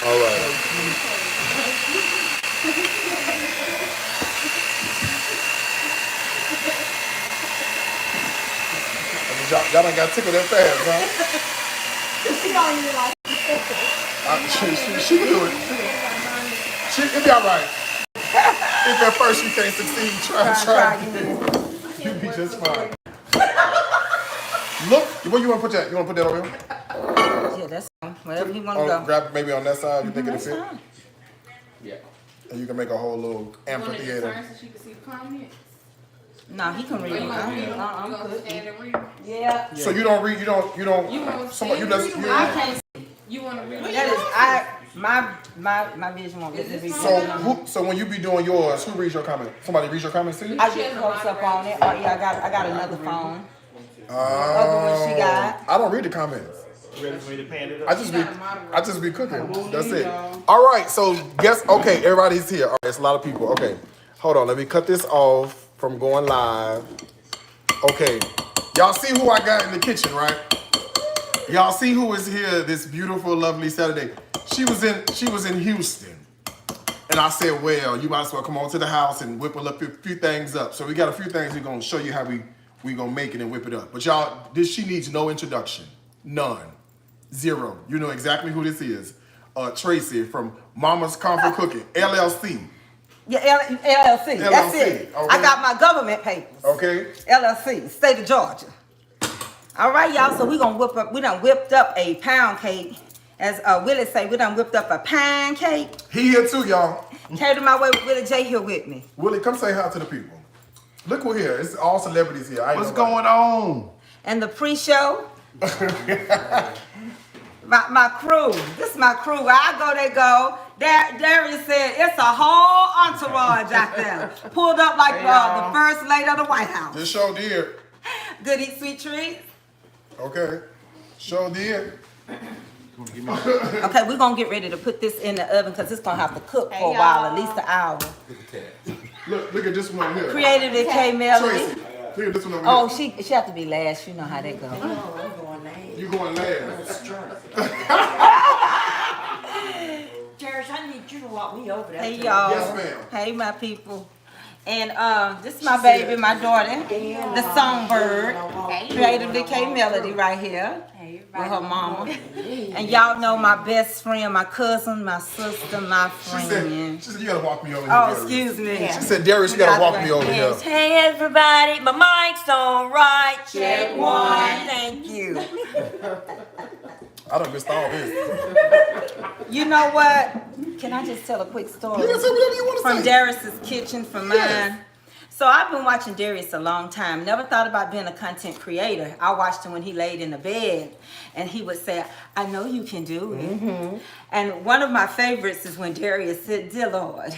All right. Y'all done got tickled that fast, huh? She don't even like She can do it. It'll be all right. If at first you can't succeed, try again. You'll be just fine. Look, where you want to put that? You want to put that over here? Yeah, that's wherever you want to go. Grab it maybe on that side. You think it'll fit? Fine. Yeah. And you can make a whole little amphitheater. So she can see the comments. No, he can read You them. gonna read them? I'm You gonna good. stand and read them? Yeah. So you don't read. You don't. You wanna Somebody, you stand just. and You, read them? I can't. You wanna read them? That is my vision won't let me read so when you be doing yours, who reads your comment? Somebody reads your comments to you? I get close up on it. Oh yeah, I got another phone. Oh. Other one she got. I don't read the comments. Ready for me to pan it up? I just be cooking. That's it. All right. So guess. Okay, everybody's here. All right, it's a lot of people. Okay, hold on. Let me cut this off from going live. Okay, y'all see who I got in the kitchen, right? Y'all see who is here this beautiful, lovely Saturday. She was in Houston. And I said, well, you might as well come on to the house and whip a few things up. So we got a few things we're gonna show you how we gonna make it and whip it up. But y'all, she needs no introduction. None. Zero. You know exactly who this is. Tracy from Mama's Comfort Cooking, LLC. Yeah, LLC. That's LLC, it. okay. I got my government papers. Okay. LLC, state of Georgia. All right, y'all. So we gonna whip up. We done whipped up a pound cake. As Willie say, we done whipped up a pancake. He here too, y'all. Carried my way with Willie J here with me. Willie, come say hi to the people. Look who here. It's all celebrities here. What's going on? And the pre-show. my crew. This is my crew. Where I go, they go. Darius said it's a whole entourage out there. Pulled up like the first lady of the White House. This show did. Good eat sweet treats. Okay. Show did. Okay, we're gonna get ready to put this in the oven because it's gonna have to cook for a while, at least an hour. Look at this one here. Creatively K Melody. Tracy. Look at this one over Oh, here. she have to be last. You know how that goes. You going last. Cherish, I need you to walk me over there. Hey y'all. Yes, ma'am. Hey my people. And this is my baby, my daughter, the songbird, Creatively K Melody right here with her mama. And y'all know my best friend, my cousin, my sister, my friend. She said you gotta walk me over here. Oh, Darius. excuse me. She said, Darius, you gotta walk me over here. Hey everybody, my mic's on right. Check one. Thank you. I done missed all this. You know what? Can I just tell a quick story? You can say whatever you want to From say. Darius's kitchen, from Yes. mine. So I've been watching Darius a long time. Never thought about being a content creator. I watched him when he laid in the bed and he would say, I know you can do it. Mm-hmm. And one of my favorites is when Darius said, dear Lord,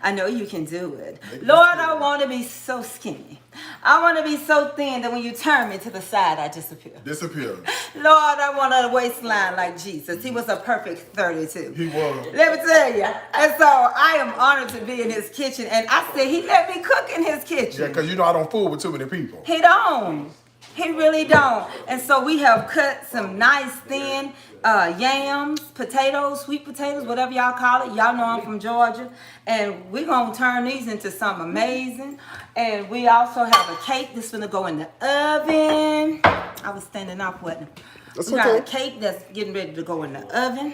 I know you can do it. Lord, I want to be so skinny. I want to be so thin that when you turn me to the side, I disappear. Disappeared. Lord, I want a waistline like Jesus. He was a perfect 32. He was. Let me tell you. And so I am honored to be in his kitchen. And I said, he let me cook in his kitchen. Yeah, because you know I don't fool with too many people. He don't. He really don't. And so we have cut some nice thin yams, potatoes, sweet potatoes, whatever y'all call it. Y'all know I'm from Georgia. And we're going to turn these into something amazing. And we also have a cake that's going to go in the oven. I was standing up, wasn't I? That's We got okay. a cake that's getting ready to go in the oven.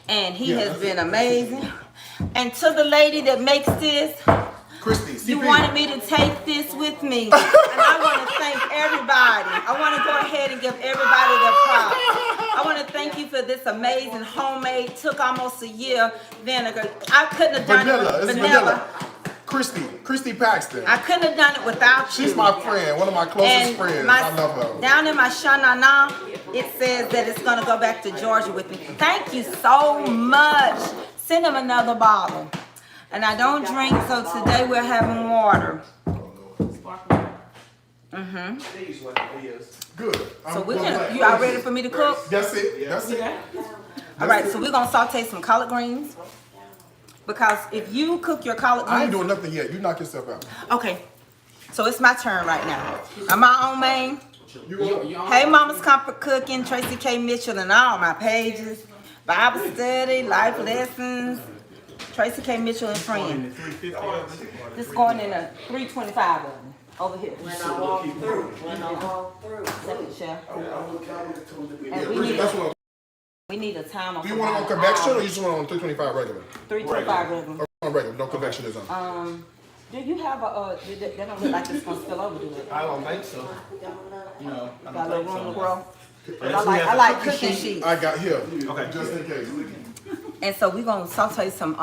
And he has been amazing. And to the lady that makes this, Christy, CP. you wanted me to take this with me. And I want to thank everybody. I want to go ahead and give everybody their props. I want to thank you for this amazing homemade, took almost a year vinegar. I couldn't have done it Vanilla. with It's vanilla. Christy Paxton. I couldn't have done it without you. She's my friend, one of my closest And friends. my- I love her. Down in my shanana, it says that it's going to go back to Georgia with me. Thank you so much. Send him another bottle. And I don't drink, so today we're having water. Good. So we can, you all ready for me to cook? That's it. That's it. All right, so we're going to saute some collard greens. Because if you cook your collard I ain't greens. doing nothing yet. You knock yourself out. Okay, so it's my turn right now. I'm my own man. You Hey, Mama's Comfort Cooking, Tracy K. Mitchell, and all my pages. Bible study, life lessons. Tracy K. Mitchell and friends. This going in a 325 of them over here. When I walk through. Second chef. Yeah, And that's what. we need a timer. Do you want it on convection or you just want it on 325 regular? 325 regular. Or on regular, no convection is on. Do you have a? They don't look like it's gonna spill over, do it? I don't think so. No, I Got a don't little think room to so. grow. Unless we I have like a cooking sheets. I got here. Okay. Just in case. And so we're gonna saute some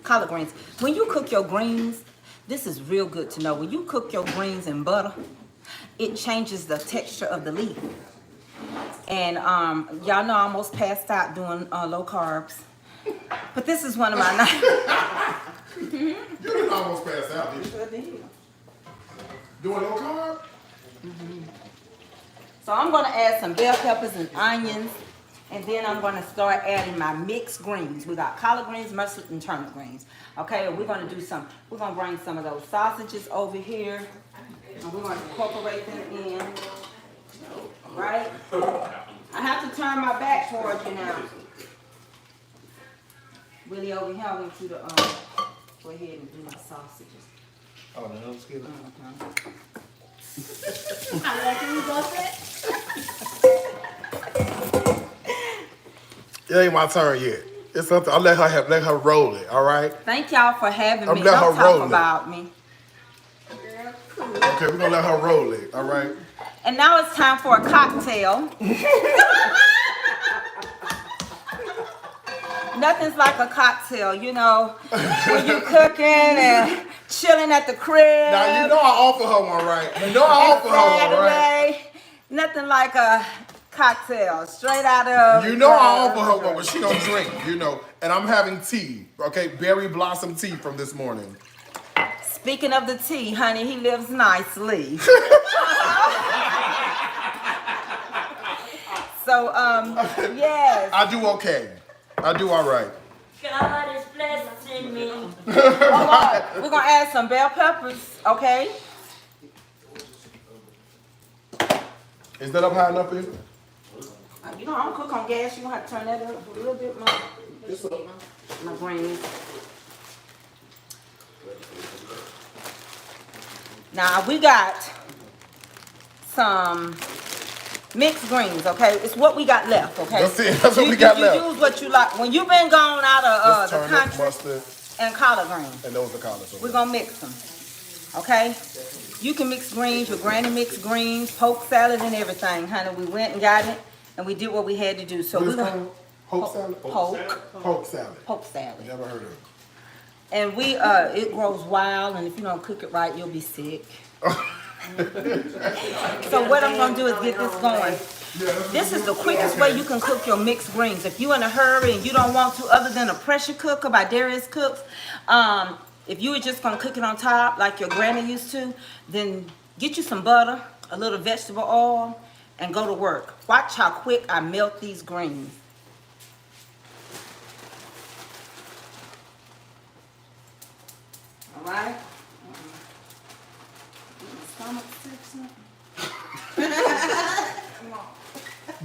collard greens. When you cook your greens, this is real good to know. When you cook your greens in butter, it changes the texture of the leaf. And y'all know I almost passed out doing low carbs. But this is one of my nights. You didn't almost pass out, did you? Sure did. Doing low carb? So I'm gonna add some bell peppers and onions, and then I'm gonna start adding my mixed greens. We got collard greens, mustard, and turnip greens. Okay, and we're gonna bring some of those sausages over here, and we're gonna incorporate them in, right? I have to turn my back towards you now. Willie over here, I want you to go ahead and do my sausages. Oh, no, that's good. I like when you go It ain't my turn yet. It's something. I'll let her roll it. All right. Thank y'all for having me. let her Don't roll talk it. about me. Okay, we're gonna let her roll it. All right. And now it's time for a cocktail. Nothing's like a cocktail, you know, when you cooking and chilling at the crib. Now you know I offer her one, right? You know I offer her one, right? Saturday, nothing like a cocktail, straight out of. You know I offer her one, but she don't drink. You know, and I'm having tea. Okay, berry blossom tea from this morning. Speaking of the tea, honey, he lives nicely. So, yes. I do okay. I do all right. God is blessing me. We're gonna add some bell peppers, okay? Is that up high enough for you? You know, I don't cook on gas. You gonna have to turn that up a little bit more. My greens. Now we got some mixed greens, okay? It's what we got left, okay? That's it. That's what we got left. You use what you like. When you've been gone out of the Turnip, country mustard, and collard greens, and those are collards. we're gonna mix them, okay? You can mix greens. Your granny mixed greens, poke salad, and everything, honey. We went and got it, and we did what we had to do. So What we're is it gonna called? Hope salad? Poke salad. poke salad. Never heard of it. And it grows wild, and if you don't cook it right, you'll be sick. So what I'm gonna do is get this going. This is the quickest way you can cook your mixed greens. If you're in a hurry and you don't want to, other than a pressure cooker by Darius Cooks, if you were just gonna cook it on top like your granny used to, then get you some butter, a little vegetable oil, and go to work. Watch how quick I melt these greens. All right.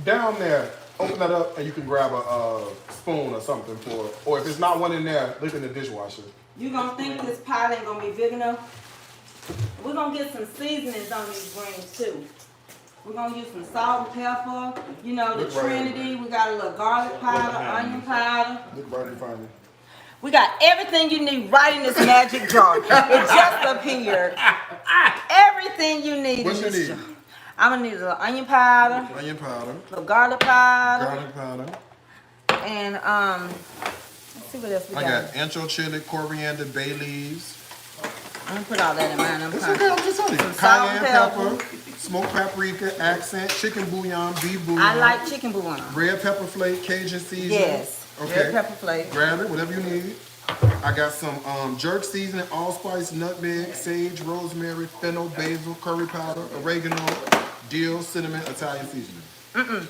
Down there, open that up and you can grab a spoon or something for it. Or if it's not one in there, look in the dishwasher. You gonna think this pot ain't gonna be big enough? We're gonna get some seasonings on these greens too. We're gonna use some salt and pepper, you know, the Look right Trinity. We got a little garlic powder, onion powder. Look right in front of me. We got everything you need right in this magic jar. It just appeared. Everything you need What in you this need? jar. I'm gonna need a little onion powder, Onion powder, a little garlic powder, garlic powder. and let's see what else we I got. got ancho chili, coriander, bay leaves. I'm gonna put all that in mine. I'm It's trying. okay, I'm just telling you. Some salt and Cayenne pepper. pepper, smoked paprika, accent, chicken bouillon, beef bouillon. I like chicken bouillon. Red pepper flake, Cajun seasoning. Yes. Okay. Red pepper flake. Grab it, whatever you need. I got some jerk seasoning, allspice, nutmeg, sage, rosemary, fennel, basil, curry powder, oregano, dill, cinnamon, Italian seasoning.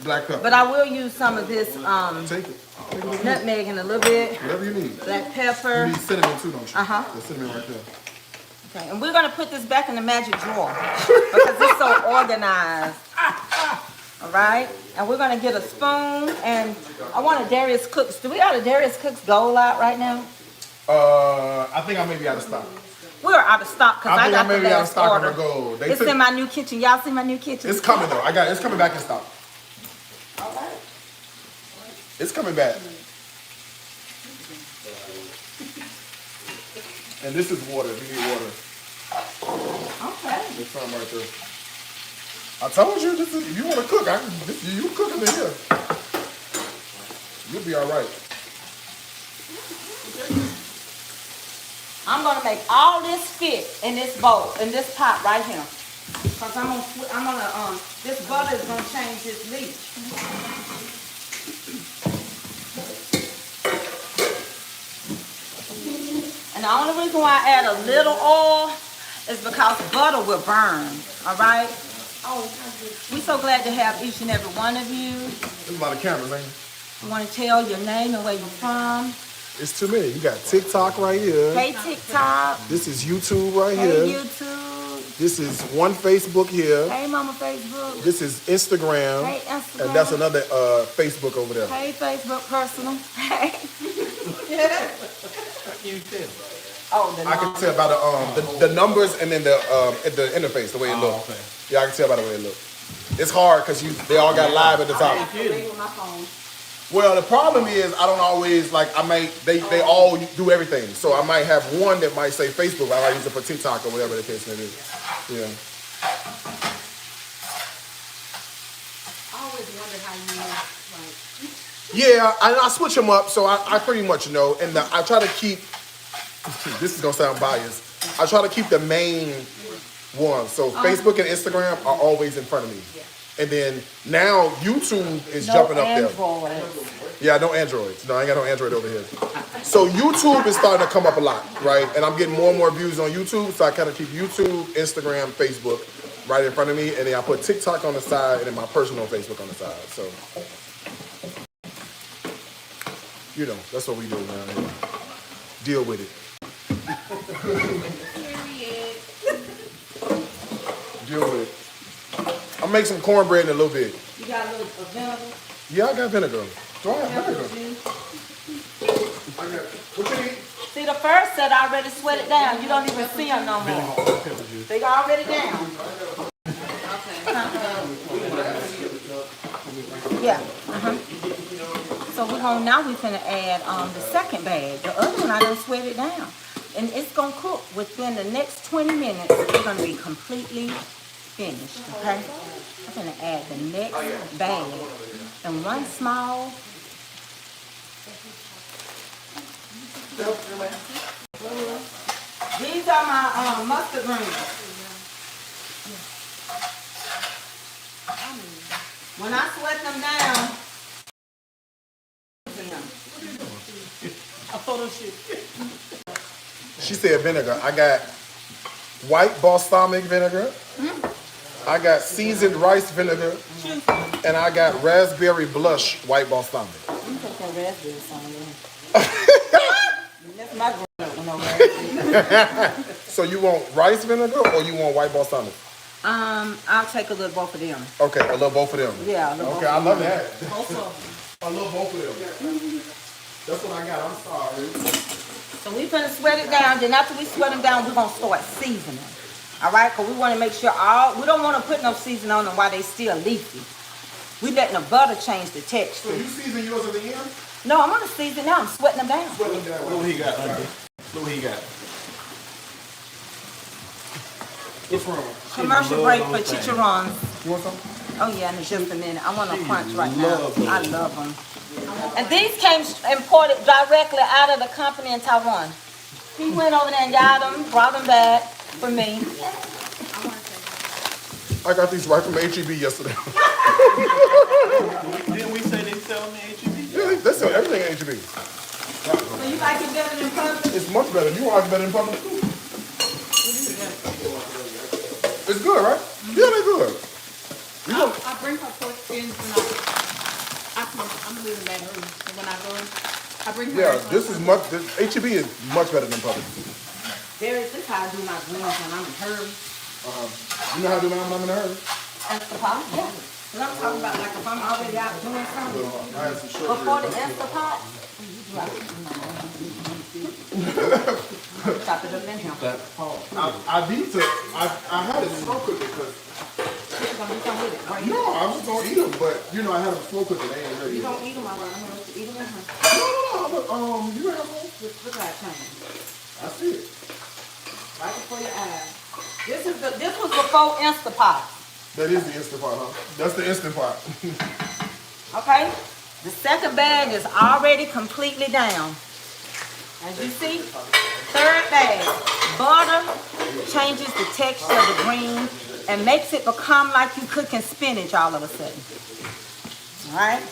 Black pepper. But I will use some of this Take it. Take it. nutmeg in a little bit, Whatever you need. black You pepper. need cinnamon too, don't you? Uh-huh. The cinnamon right there. Okay, and we're gonna put this back in the magic drawer because it's so organized. All right, and we're gonna get a spoon, and I want a Darius Cooks. Do we have a Darius Cooks Gold out right now? I think I may be out of stock. We're out of stock because I got the maybe out of last stock on order. the gold. It's in my new kitchen. Y'all see my new kitchen? It's coming though. It's coming back in stock. All right. It's coming back. And this is water. If you need water. Okay. There's some right there. I told you this is. If you want to cook, you cook in here. You'll be all right. I'm gonna make all this fit in this bowl, in this pot right here. Cause this butter is gonna change its leach. And the only reason why I add a little oil is because butter will burn, all right? We're so glad to have each and every one of you. There's a lot of cameras, ain't there? You wanna tell your name and where you're from. It's too many. You got TikTok right here. Hey TikTok. This is YouTube right Hey here. YouTube. This is one Facebook here. Hey Mama Facebook. This is Instagram. Hey Instagram. And that's another Facebook over there. Hey Facebook personal. Hey. You tell. Oh, the I can tell by the numbers and then the interface, the way it looks. Okay. Yeah, I can tell by the way it looks. It's hard because they all got live at the top. my phone. Well, the problem is I don't always they all do everything. So I might have one that might say Facebook, but I might use it for TikTok or whatever the case may be. Yeah. I always wonder how you like. Yeah, I switch them up, so I pretty much know, and I try to keep. This is gonna sound biased. I try to keep the main ones. So Facebook and Instagram are always in front of me, and then now YouTube is jumping up there. Yeah, no Androids. No, I ain't got no Android over here. So YouTube is starting to come up a lot, right? And I'm getting more and more views on YouTube, so I kind of keep YouTube, Instagram, Facebook right in front of me, and then I put TikTok on the side, and then my personal Facebook on the side. So, you know, that's what we do around here. Deal with it. Deal with it. I'll make some cornbread in a little bit. You got a little vinegar? Yeah, I got vinegar. Do I have vinegar? What you need? See, the first set I already sweated down. You don't even see them no more. They already down. Yeah. So now we're gonna add the second bag. The other one I done sweat it down. And it's gonna cook within the next 20 minutes. It's gonna be completely finished, okay? I'm gonna add the next bag. And one small. These are my mustard greens. When I sweat them down, a photo shoot. She said vinegar. I got white balsamic vinegar. I got seasoned rice vinegar. And I got raspberry blush white balsamic. You take that raspberry somewhere. That's my grown-up one over. So you want rice vinegar or you want white balsamic? I'll take a little both of them. Okay, I love both of them. Yeah, I love Okay, I love that. both of them. I love both of them. That's what I got. I'm sorry. So we're gonna sweat it down. Then after we sweat them down, we're gonna start seasoning. All right, because we want to make sure we don't want to put no seasoning on them while they still leafy. We letting the butter change the texture. So you season yours at the end? No, I'm gonna season now. I'm sweating them down. Sweat them down. Look what he got, Auntie. Look what he got. What's wrong? Commercial break for chicharrones. You want some? Oh yeah, in just a minute. I want a crunch right now. I love them. And these came imported directly out of the company in Taiwan. He went over there and got them, brought them back for me. I got these right from HEB yesterday. Didn't we say they sell them in HEB? Yeah, they sell everything at HEB. So you like it better than public? It's much better. You like it better than public too. It's good, right? Yeah, they're good. I bring her pork skins when I'm leaving back early. So when I go in, I bring her. Yeah, HEB is much better than public. This is how I do my greens when I'm in a hurry. You know how to do mine when I'm in a hurry? That's the problem. Yeah. But I'm talking about like if I'm already out doing something. I had some short Before the ribs. Instapot. Chop it up in here. I need to. I had it slow cooked because. You're gonna do something with it, right? No, I was just gonna eat them, but you know I had them slow cooked and they ain't ready. You don't eat them, I'm gonna let you eat them in here. No, you have one. Look at that change. I see it. Right before your eyes. This was before Instapot. That is the Instant Pot, huh? That's the Instant Pot. Okay? The second bag is already completely down. As you see, third bag, butter changes the texture of the green and makes it become like you cooking spinach all of a sudden. All right?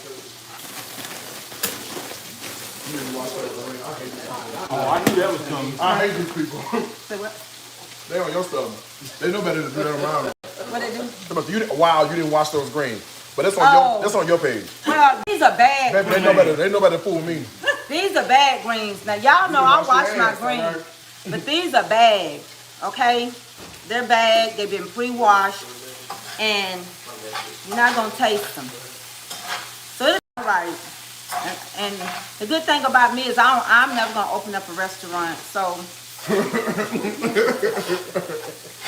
Oh, I knew that was coming. I hate these people. Say what? They on your stuff. They know better than to do that around. What they do? Wow, you didn't watch those greens. But that's on your page. Well, these are bad They greens. know better. They know better to fool me. These are bad greens. Now, y'all know I wash my greens. But these are bad, okay? They're bad. They've been pre-washed. And you're not going to taste them. So it's all right. And the good thing about me is I'm never going to open up a restaurant. So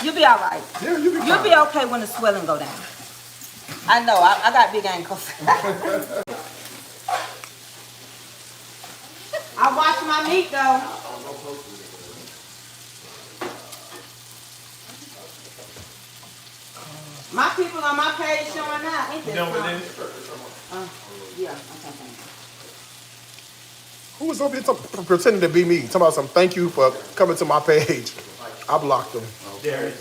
you'll be all right. Yeah, you'll be You'll be okay when the swelling go down. I know. I got big ankles. I wash my meat, though. My people on my page showing out. Ain't You this done with something? this? Yeah, okay. Who was up here pretending to be me? Talking about some thank you for coming to my page. I blocked them. There.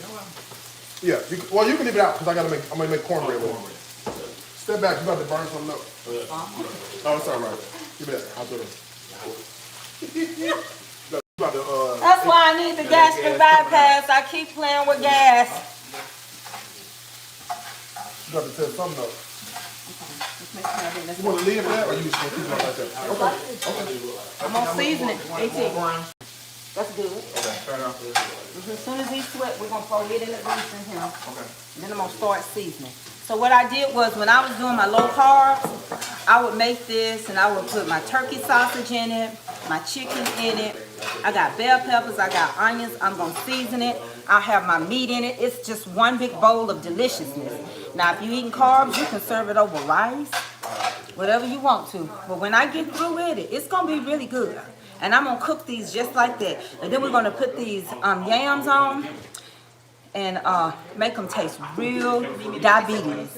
Yeah, you can leave it out because I'm gonna make cornbread with it. Step back, you about to burn something up. Oh, it's all right. Give me that. I'll do it. That's why I need the gastric bypass. I keep playing with gas. You got to set something up. Let's make sure I didn't mess You want up. to leave that or you just want to keep it like that? Okay. I'm gonna season it. AT. That's good. Okay, turn off this. As soon as he sweat, we're gonna throw it in the grease in here. Okay. Then I'm gonna start seasoning. So what I did was when I was doing my low carbs, I would make this and I would put my turkey sausage in it, my chicken in it. I got bell peppers, I got onions. I'm gonna season it. I'll have my meat in it. It's just one big bowl of deliciousness. Now, if you're eating carbs, you can serve it over rice, whatever you want to. But when I get through with it, it's gonna be really good. And I'm gonna cook these just like that. And then we're gonna put these yams on and make them taste real diabetes.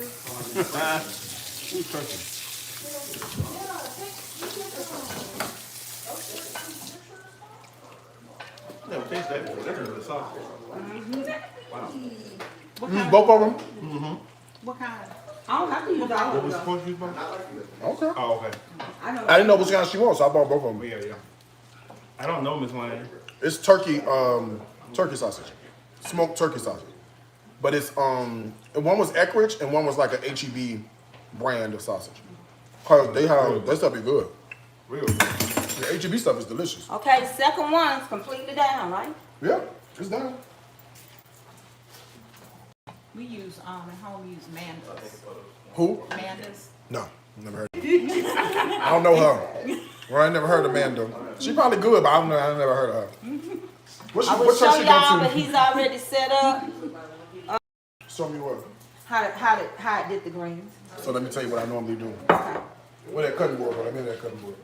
Never taste that before. That's the sauce. Use both of them? What kind? I don't have to use all What of was them. supposed to use, bro? Okay. Oh, okay. I didn't know which kind she wants, so I bought both of them. Yeah. I don't know, Miss Wayne. It's turkey sausage. Smoked turkey sausage. But it's one was Eckrich and one was like an HEB brand of sausage. Cause that stuff be good. Real. The HEB stuff is delicious. Okay, second one's completely down, right? Yeah, it's done. We use at home we use Mandas. Who? Mandas. No, never heard. I don't know her. Well, I never heard of Mando. She probably good, but I never heard of her. I will show y'all, but he's already set up. Show me what. How it did the greens. So let me tell you what I normally do. Okay. With that cutting board, but I'm in that cutting board.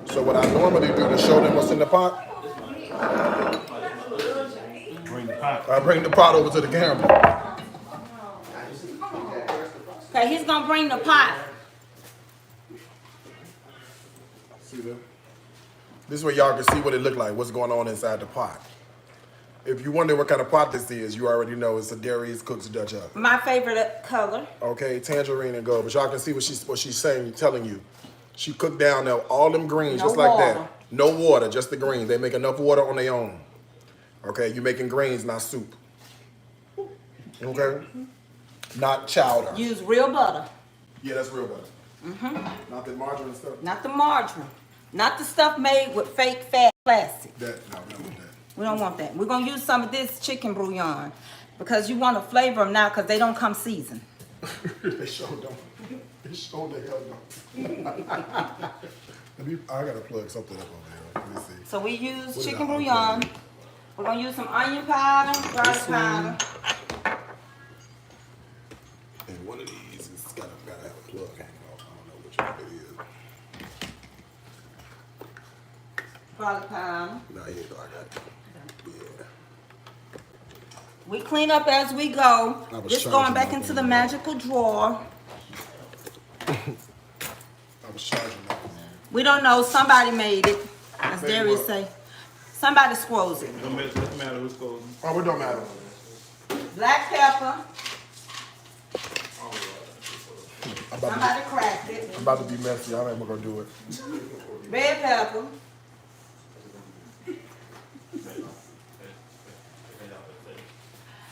So what I normally do to show them what's in the pot, Bring the pot. I bring the pot over to the camera. Okay, he's gonna bring the pot. See that? This way y'all can see what it look like, what's going on inside the pot. If you wonder what kind of pot this is, you already know it's a Dairy's Cook's Dutch oven. My favorite color. Okay, tangerine and gold. But y'all can see what she's saying, telling you. She cooked down there all them greens No just like water. that. No water, just the greens. They make enough water on their own. Okay, you're making greens, not soup. Okay? Not chowder. Use real butter. Yeah, that's real butter. Mm-hmm. Not the margarine stuff. Not the margarine. Not the stuff made with fake fat plastic. No, we don't want that. We don't want that. We're gonna use some of this chicken bouillon because you want to flavor them now because they don't come seasoned. They sure don't. They sure the hell don't. I gotta plug something up over there. Let me see. So we use What chicken did I bouillon. unplug? We're gonna use some onion powder, garlic This one. powder. And one of these is gotta have a plug hanging off. I don't know which one it is. Garlic powder. Nah, here you go. I got it. Yeah. We clean up as we go. I was This going charging back my into phone. the magical drawer. I was charging that one. We don't know. Somebody made it, as Made Darius what? say. Somebody scrolls it. Doesn't matter who's closing. Oh, it don't matter. Black pepper. I'm about, Somebody cracked it. I'm about to be messy. I ain't gonna do it. Red pepper.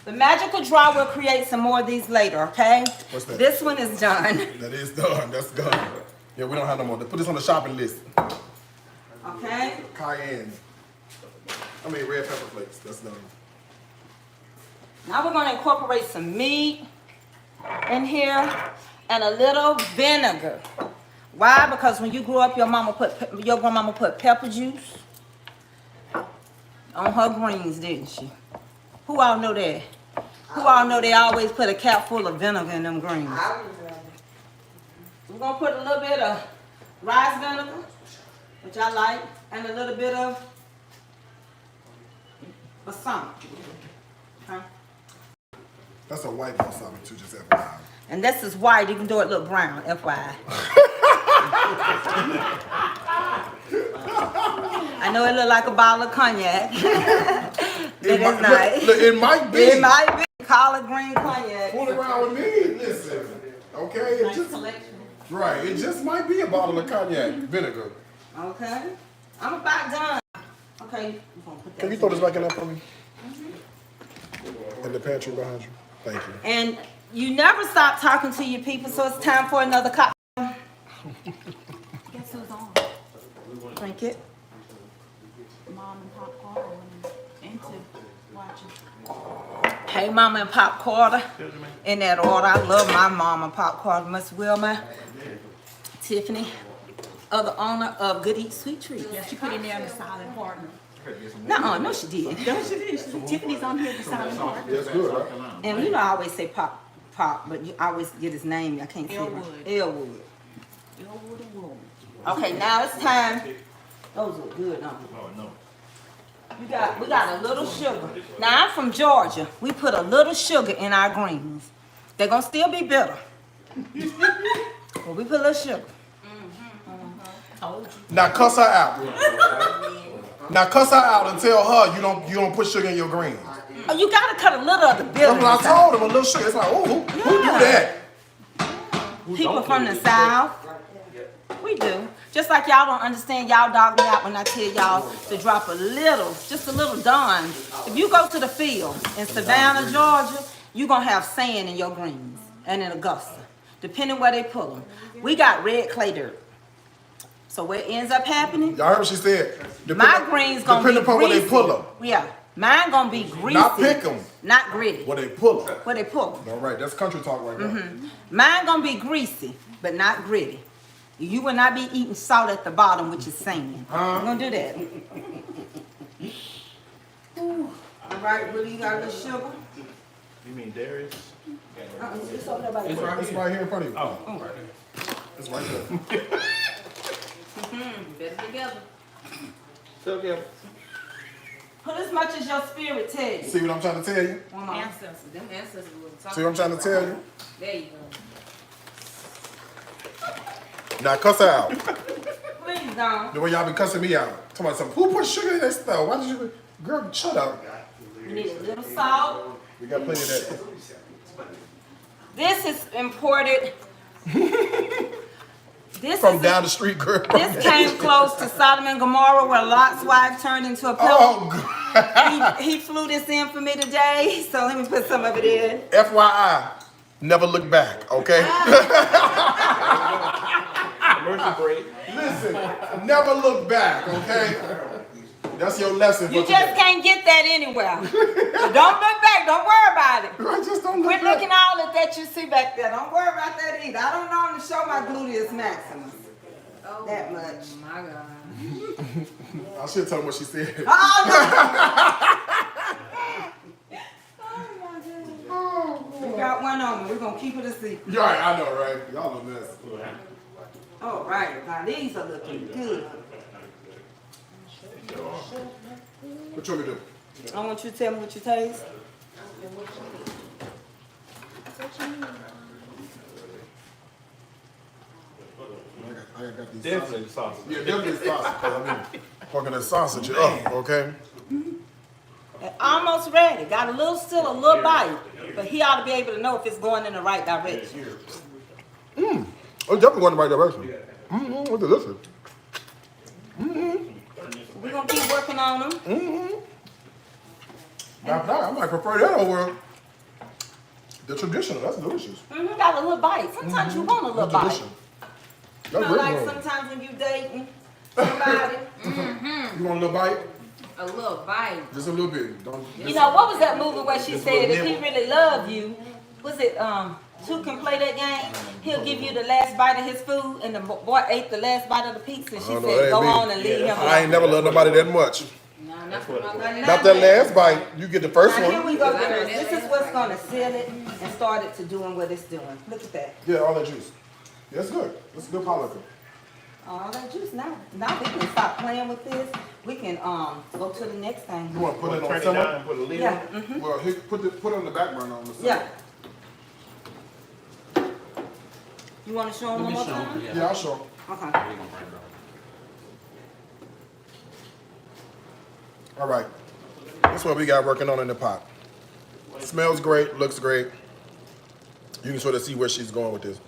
The magical drawer will create some more of these later, okay? What's that? This one is done. That is done. That's done. Yeah, we don't have no more. Put this on the shopping list. Okay? Cayenne. I mean, red pepper flakes. That's done. Now we're going to incorporate some meat in here and a little vinegar. Why? Because when you grew up, your grandmama put pepper juice on her greens, didn't she? Who all know that? Who all know they always put a cap full of vinegar in them greens? We're going to put a little bit of rice vinegar, which I like, and a little bit of balsamic. Okay? That's a white balsamic too, just FYI. And this is white. You can do it look brown, FYI. I know it look like a bottle of cognac. But it's not. Look, it might be. It might be collard green cognac. Fool around with me. Listen. Okay? It Nice just, selection. right. It just might be a bottle of cognac vinegar. Okay. I'm about done. Okay. we're gonna put that Can you throw this back in there for me? In the pantry behind you. Thank you. And you never stop talking to your people, so it's time for another cup. Guess who's on? Drink it. Mom and Pop Carter went into watching. Hey, Mama and Pop Carter. In that order. I love my Mama and Pop Carter. Miss Wilma, Tiffany, other owner of Good Eat Sweet Treats. Yeah, she put in there the silent partner. Nuh-uh, no she did. No, she did. Tiffany's on here, the silent partner. That's good, right? And you know I always say Pop, but you always get his name. I can't say it. Elwood. Elwood. Elwood and Wool. Okay, now it's time. Those are good, huh? Oh, no. We got a little sugar. Now I'm from Georgia. We put a little sugar in our greens. They're gonna still be bitter. But we put a little sugar. Told you. Now cuss her out. Now cuss her out and tell her you don't put sugar in your greens. Oh, you gotta cut a little of the That's bitterness what I out. told him. A little sugar. It's like, oh, who do that? People from the South, we do. Just like y'all don't understand, y'all dog me out when I tell y'all to drop a little, just a little Dawn. If you go to the field in Savannah, Georgia, you're gonna have sand in your greens and in Augusta, depending where they pull them. We got red clay dirt. So what ends up happening, Y'all heard what she said? my greens gonna be Depending upon where they greasy. pull them. Yeah, mine gonna be greasy. Not pick 'em. Not gritty. Where they pull them. Where they pull them. All right, that's country talk right now. Mine gonna be greasy, but not gritty. You will not be eating salt at the bottom, which is sand. I'm gonna do that. Ooh. All right, Willie, you got a little sugar? You mean Darius? It's over there by the It's door. right It's here. right here in front of you. Oh. It's right there. Better together. So, yeah. Put as much as your spirit tells you. See what I'm trying to tell you? Come on. Ancestors. Them ancestors will talk. See what I'm trying to tell you? There you go. Now cuss her out. Please don't. The way y'all been cussing me out. Talking about something. Who put sugar in that stuff? Why did you? Girl, shut up. You need a little salt. We got plenty of that. This is imported. This From is down the street, girl. This came close to Sodom and Gomorrah, where Lot's wife turned into a pillow. Oh, God. He flew this in for me today, so let me put some of it in. FYI, never look back, okay? Commercial break. Listen, never look back, okay? That's your lesson for You today. just can't get that anywhere. So don't look back. back. Don't worry about it. I just don't look We're back. looking all at that you see back there. Don't worry about that either. I don't normally show my gluteus maximus that much. Oh my God. I should tell him what she said. Oh, no. We got one on. We're going to keep it a secret. Yeah, I know, right? Y'all a mess. All right. Now, these are looking good. What you want me to do? I want you to tell me what you taste. I got these Definitely sausage. sausage. Yeah, definitely sausage. Cause I mean, fucking that sausage up, okay? Almost ready. Got still a little bite. But he ought to be able to know if it's going in the right direction. Oh, definitely going in the right direction. It's delicious. We're going to keep working on them. I might prefer that over the traditional. That's delicious. Got a little bite. Sometimes you want a little That's bite. delicious. You That's know, really like good. sometimes when you dating somebody. You want a little bite? A little bite. Just a little bit. Don't. You know, what was that movie where she said if he really loved you, was it Two Can Play That Game? He'll give you the last bite of his food, and the boy ate the last bite of the pizza, and she I know, said, that go ain't me. on and leave him I ain't never loved nobody that much. No, not for my Not that last bite. You get the first Now here one. we go, girls. This is what's going to seal it and start it to doing what it's doing. Look at that. Yeah, all that juice. Yeah, that's good. That's good policy. All that juice. Now we can stop playing with this. We can go to the next thing. You want to put it Turn on it simmer? down and put a lid Yeah. on it. Well, put it on the back burner on the simmer. Yeah. You want to show them one more time? Yeah, I'll show. Okay. All right. That's what we got working on in the pot. Smells great, looks great. You can sort of see where she's going with this.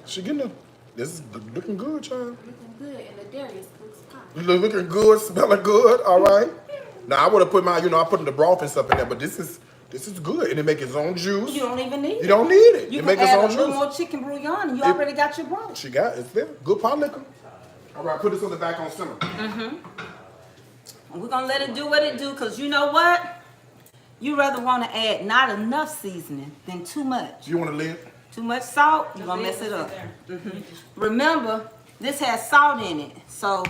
She getting the, this is looking good, child. looking good, and the Darius looks fine. Looking good, smelling good, all right. Now I would have put my, I put the broth and stuff in there, but this is good, and it make its own juice. You don't even need it. You don't need it. You It can make its add a own little juice. more chicken bouillon, and you already got your broth. She got it's there. Good pot liquor. All right, put this on the back on simmer. And we're going to let it do what it do, because you know what? You rather want to add not enough seasoning than too much. You want a lid? Too much salt, you're going to mess it up. Remember, this has salt in it. So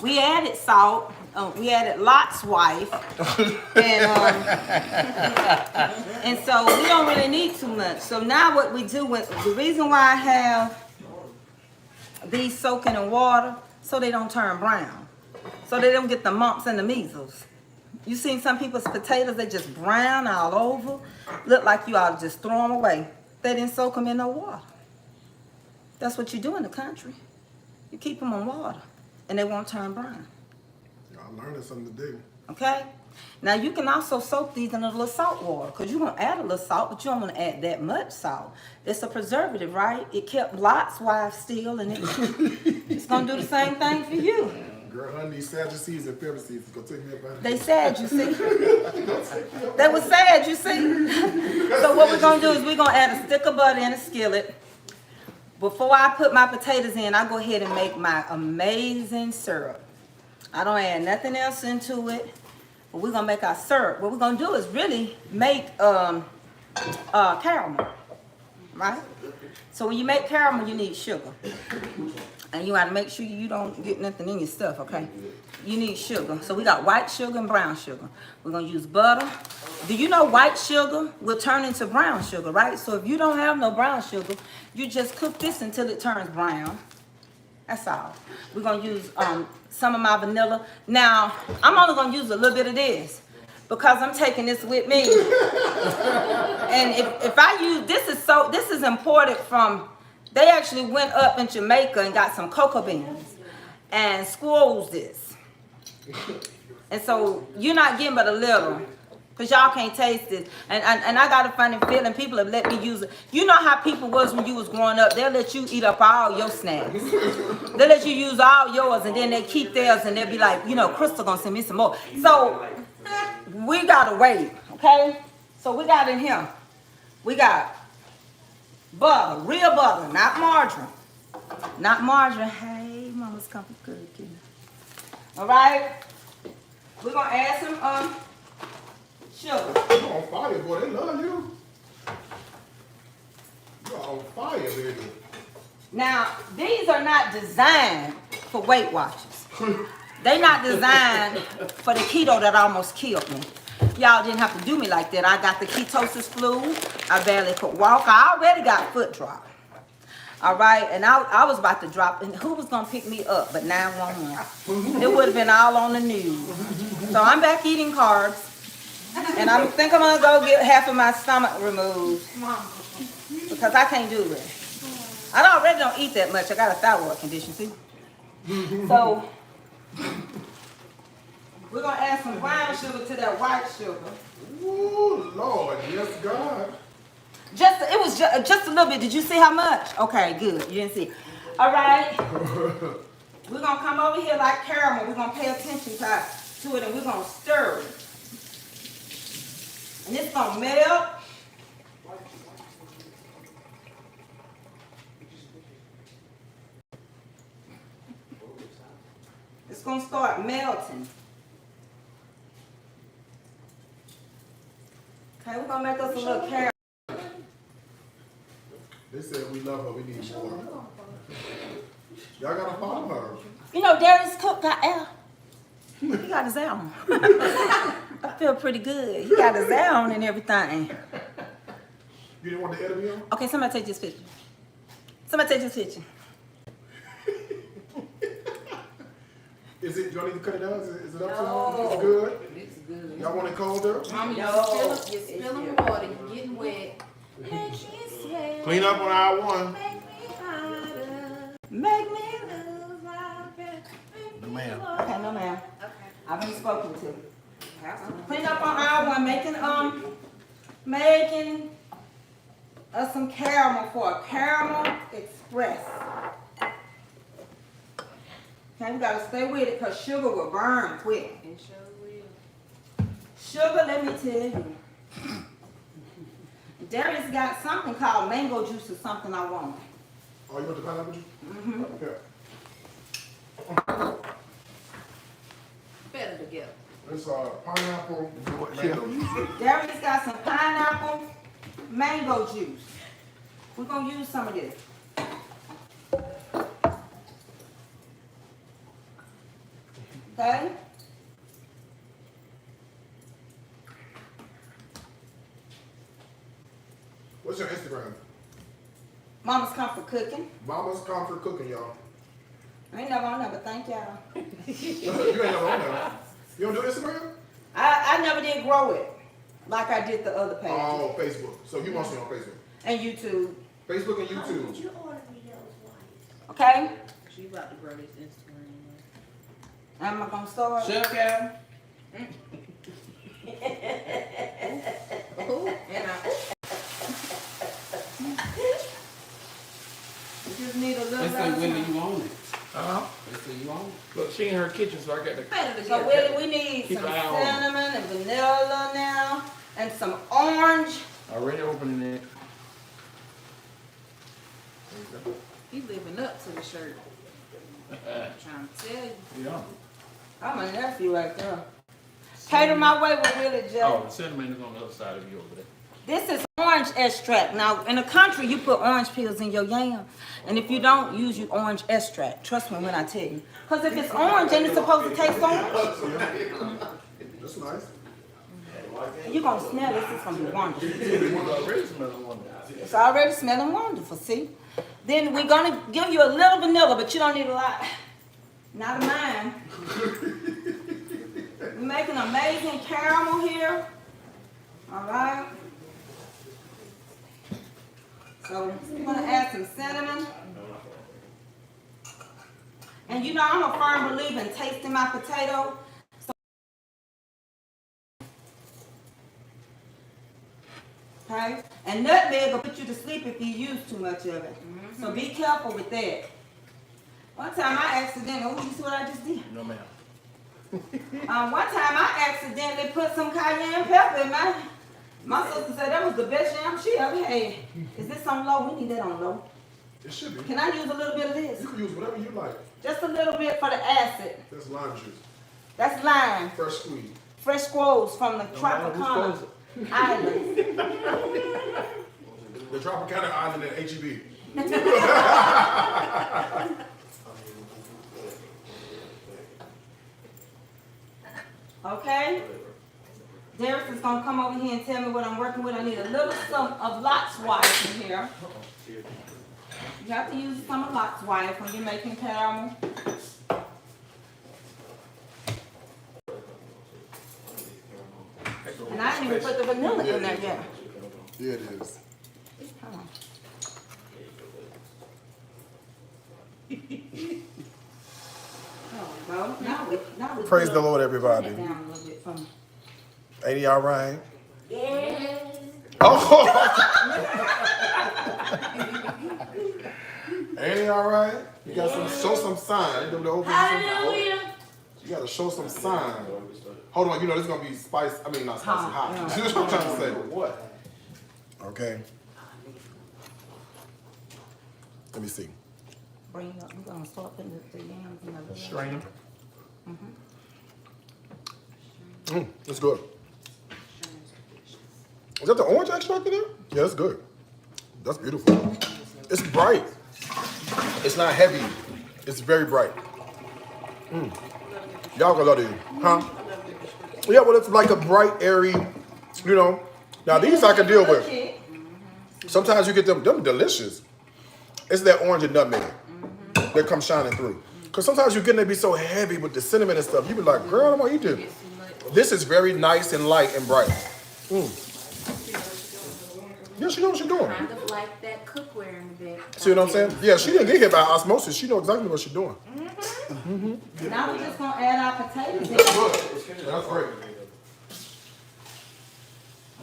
we added salt. We added Lot's wife. And so we don't really need too much. So now what we do, the reason why I have these soaking in water, so they don't turn brown. So they don't get the mumps and the measles. You seen some people's potatoes, they just brown all over. Look like you ought to just throw them away. They didn't soak them in no water. That's what you do in the country. You keep them in water, and they won't turn brown. I'm learning something today. Okay? Now you can also soak these in a little salt water, because you're going to add a little salt, but you don't want to add that much salt. It's a preservative, right? It kept Lot's wife still, and it's going to do the same thing for you. Girl, I need Sadducees and Pharisees. It's gonna take me up out of They sad, you see. They were sad, you see. So what we're gonna do is we're gonna add a stick of butter in a skillet. Before I put my potatoes in, I go ahead and make my amazing syrup. I don't add nothing else into it. But we're gonna make our syrup. What we're gonna do is really make caramel, right? So when you make caramel, you need sugar. And you gotta make sure you don't get nothing in your stuff, okay? You need sugar. So we got white sugar and brown sugar. We're gonna use butter. Do you know white sugar will turn into brown sugar, right? So if you don't have no brown sugar, you just cook this until it turns brown. That's all. We're gonna use some of my vanilla. Now, I'm only gonna use a little bit of this because I'm taking this with me. And if I use, this is imported from, they actually went up in Jamaica and got some cocoa beans and squoze this. And so you're not getting but a little, because y'all can't taste it. And I got a funny feeling people have let me use it. You know how people was when you was growing up. They'll let you eat up all your snacks. They'll let you use all yours, and then they keep theirs, and they'll be like, you know, Crystal gonna send me some more. So we gotta wait, okay? So we got in here, we got butter, real butter, not margarine. Not margarine. Hey, mama's comfort cookie. All right? We're going to add some sugar. You're on fire, boy. They love you. You're on fire, baby. Now, these are not designed for Weight Watchers. They not designed for the keto that almost killed me. Y'all didn't have to do me like that. I got the ketosis flu. I barely could walk. I already got foot drop. All right, and I was about to drop, and who was gonna pick me up but 911? It would have been all on the news. So I'm back eating carbs, and I think I'm gonna go get half of my stomach removed because I can't do it. I already don't eat that much. I got a thyroid condition too. So we're gonna add some brown sugar to that white sugar. Ooh, Lord, yes, God. It was just a little bit. Did you see how much? Okay, good. You didn't see. All right. We're gonna come over here like caramel. We're gonna pay attention to it, and we're gonna stir it. And it's gonna melt. It's gonna start melting. Okay, we're gonna make us a little caramel. They said we love her. We need more. Y'all gotta follow her. You know, Darius Cook got air. He got his air on. I feel pretty good. He got his air on and everything. You didn't want the edible on? Okay, somebody take this picture. Somebody take this picture. Is it? Do I need to cut it down? Is it up to? Is it good? It's good. Y'all want it colder? Mama, No. you're spilling water. You're getting wet. Clean up on aisle 1. Make me lose my breath. No, ma'am. Okay, no ma'am. I've been spoken to. Clean up on aisle 1, making us some caramel for a caramel express. Okay, we gotta stay with it because sugar will burn quick. It sure will. Sugar, let me tell you. Darius got something called mango juice or something I want. Oh, you want the pineapple juice? Mm-hmm. Okay. Better together. It's pineapple mango juice. Darius got some pineapple mango juice. We're gonna use some of this. Okay? What's your Instagram? Mama's Comfort Cooking. Mama's Comfort Cooking, y'all. I ain't never on there, but thank y'all. You ain't never on there. You don't do Instagram? I never did grow it like I did the other pages. Oh, Facebook. So you mostly on Facebook. And YouTube. Facebook and YouTube. Okay? She about to grow this Instagram. Am I gonna start? Chef Calvin. You just need a little They say, bit. Willie, you own it. Uh-huh. They say, you own it. Look, she in her kitchen, so I got the. Better So together. we need Keep some an eye on it. cinnamon and vanilla now, and some orange. Already opening it. There you He living up to the shirt. I'm trying to tell you. go. Yeah. I'm a nephew right there. Cater my way with Willie J. Oh, the cinnamon is on the other side of you over there. This is orange extract. Now, in the country, you put orange peels in your yam. And if you don't, use your orange extract. Trust me when I tell you. Because if it's orange, ain't it supposed to taste orange? That's nice. You're going to smell this. It's going to be wonderful. Already smelling wonderful. It's already smelling wonderful, see? Then we're going to give you a little vanilla, but you don't need a lot. Not of mine. We're making amazing caramel here. All right. So we're going to add some cinnamon. And you know I'm a firm believer in tasting my potato. Okay? And nutmeg will put you to sleep if you use too much of it. So be careful with that. One time I accidentally, oh, you see what I just did? No, ma'am. One time I accidentally put some cayenne pepper in my sister said that was the best yam she ever had. Is this on low? We need that on low. It should be. Can I use a little bit of this? You can use whatever you like. Just a little bit for the acid. That's lime juice. That's lime. Fresh squeeze. fresh squirrels from the Tropicana Islands. The Tropicana Island at HEB. Okay? Darius is gonna come over here and tell me what I'm working with. I need a little some of Lot's wire in here. You have to use some of Lot's wire when you're making caramel. And I didn't even put the vanilla in there yet. Yeah, it is. Hold on. Well, now we Praise the Lord, everybody. Down a little bit for me. Ain't he all right? Yes. Oh! Ain't he all right? You got some, show some sign. Hallelujah. You got to show some sign. Hold on, you know this is going to be spicy. I mean, not spicy, hot. Hot, That's what I'm trying to say. What? Okay. Let me see. Bring up. We're gonna start putting the yams in the little. Strain. It's good. Is that the orange extract in there? Yeah, that's good. That's beautiful. It's bright. It's not heavy. It's very bright. Y'all gonna love it, huh? Yeah, well, it's like a bright, airy, you know. Now these I can deal with. Sometimes you get them delicious. It's that orange and nutmeg that comes shining through. Cause sometimes you're getting to be so heavy with the cinnamon and stuff. You be like, girl, I don't want to eat this. This is very nice and light and bright. Yeah, she knows what she's doing. Kind of like that cookware in the back. See what I'm saying? Yeah, she didn't get here by osmosis. She knows exactly what she's doing. Now we're just gonna add our potatoes in. Good. That's great.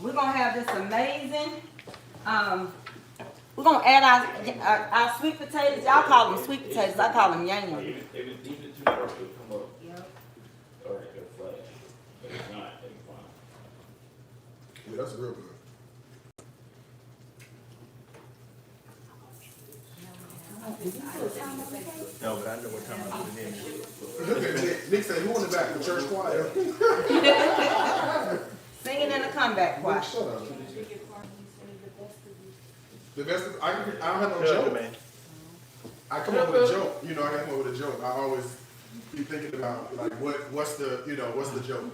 We're gonna have this amazing. We're gonna add our sweet potatoes. Y'all call them sweet potatoes. I call them yams. Yeah, that's real good. No, but I know what time I put it in. Look at Nick. Nick said, who in the back? The church choir. Singing in the comeback choir. Shut up. The best is, I don't have no Tell joke. me, man. I come up with a joke. You know, I gotta come up with a joke. I always be thinking about, like, what's the joke?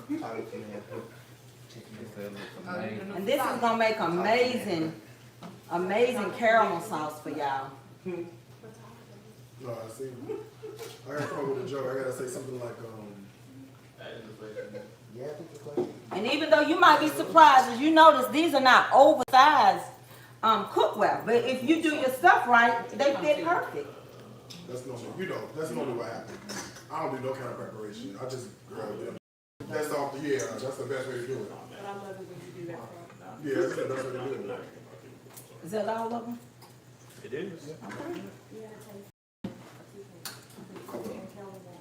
And this is gonna make amazing caramel sauce for y'all. No, I see. I gotta come up with a joke. I gotta say something like, And even though you might be surprised, as you notice, these are not oversized cookware. But if you do your stuff right, they fit perfect. that's normally what happens. I don't do no kind of preparation. I just grab them. That's off the, that's the best way to do it. But I love it when you do that. Yeah, that's the best way to do it. Is that all of them? It is.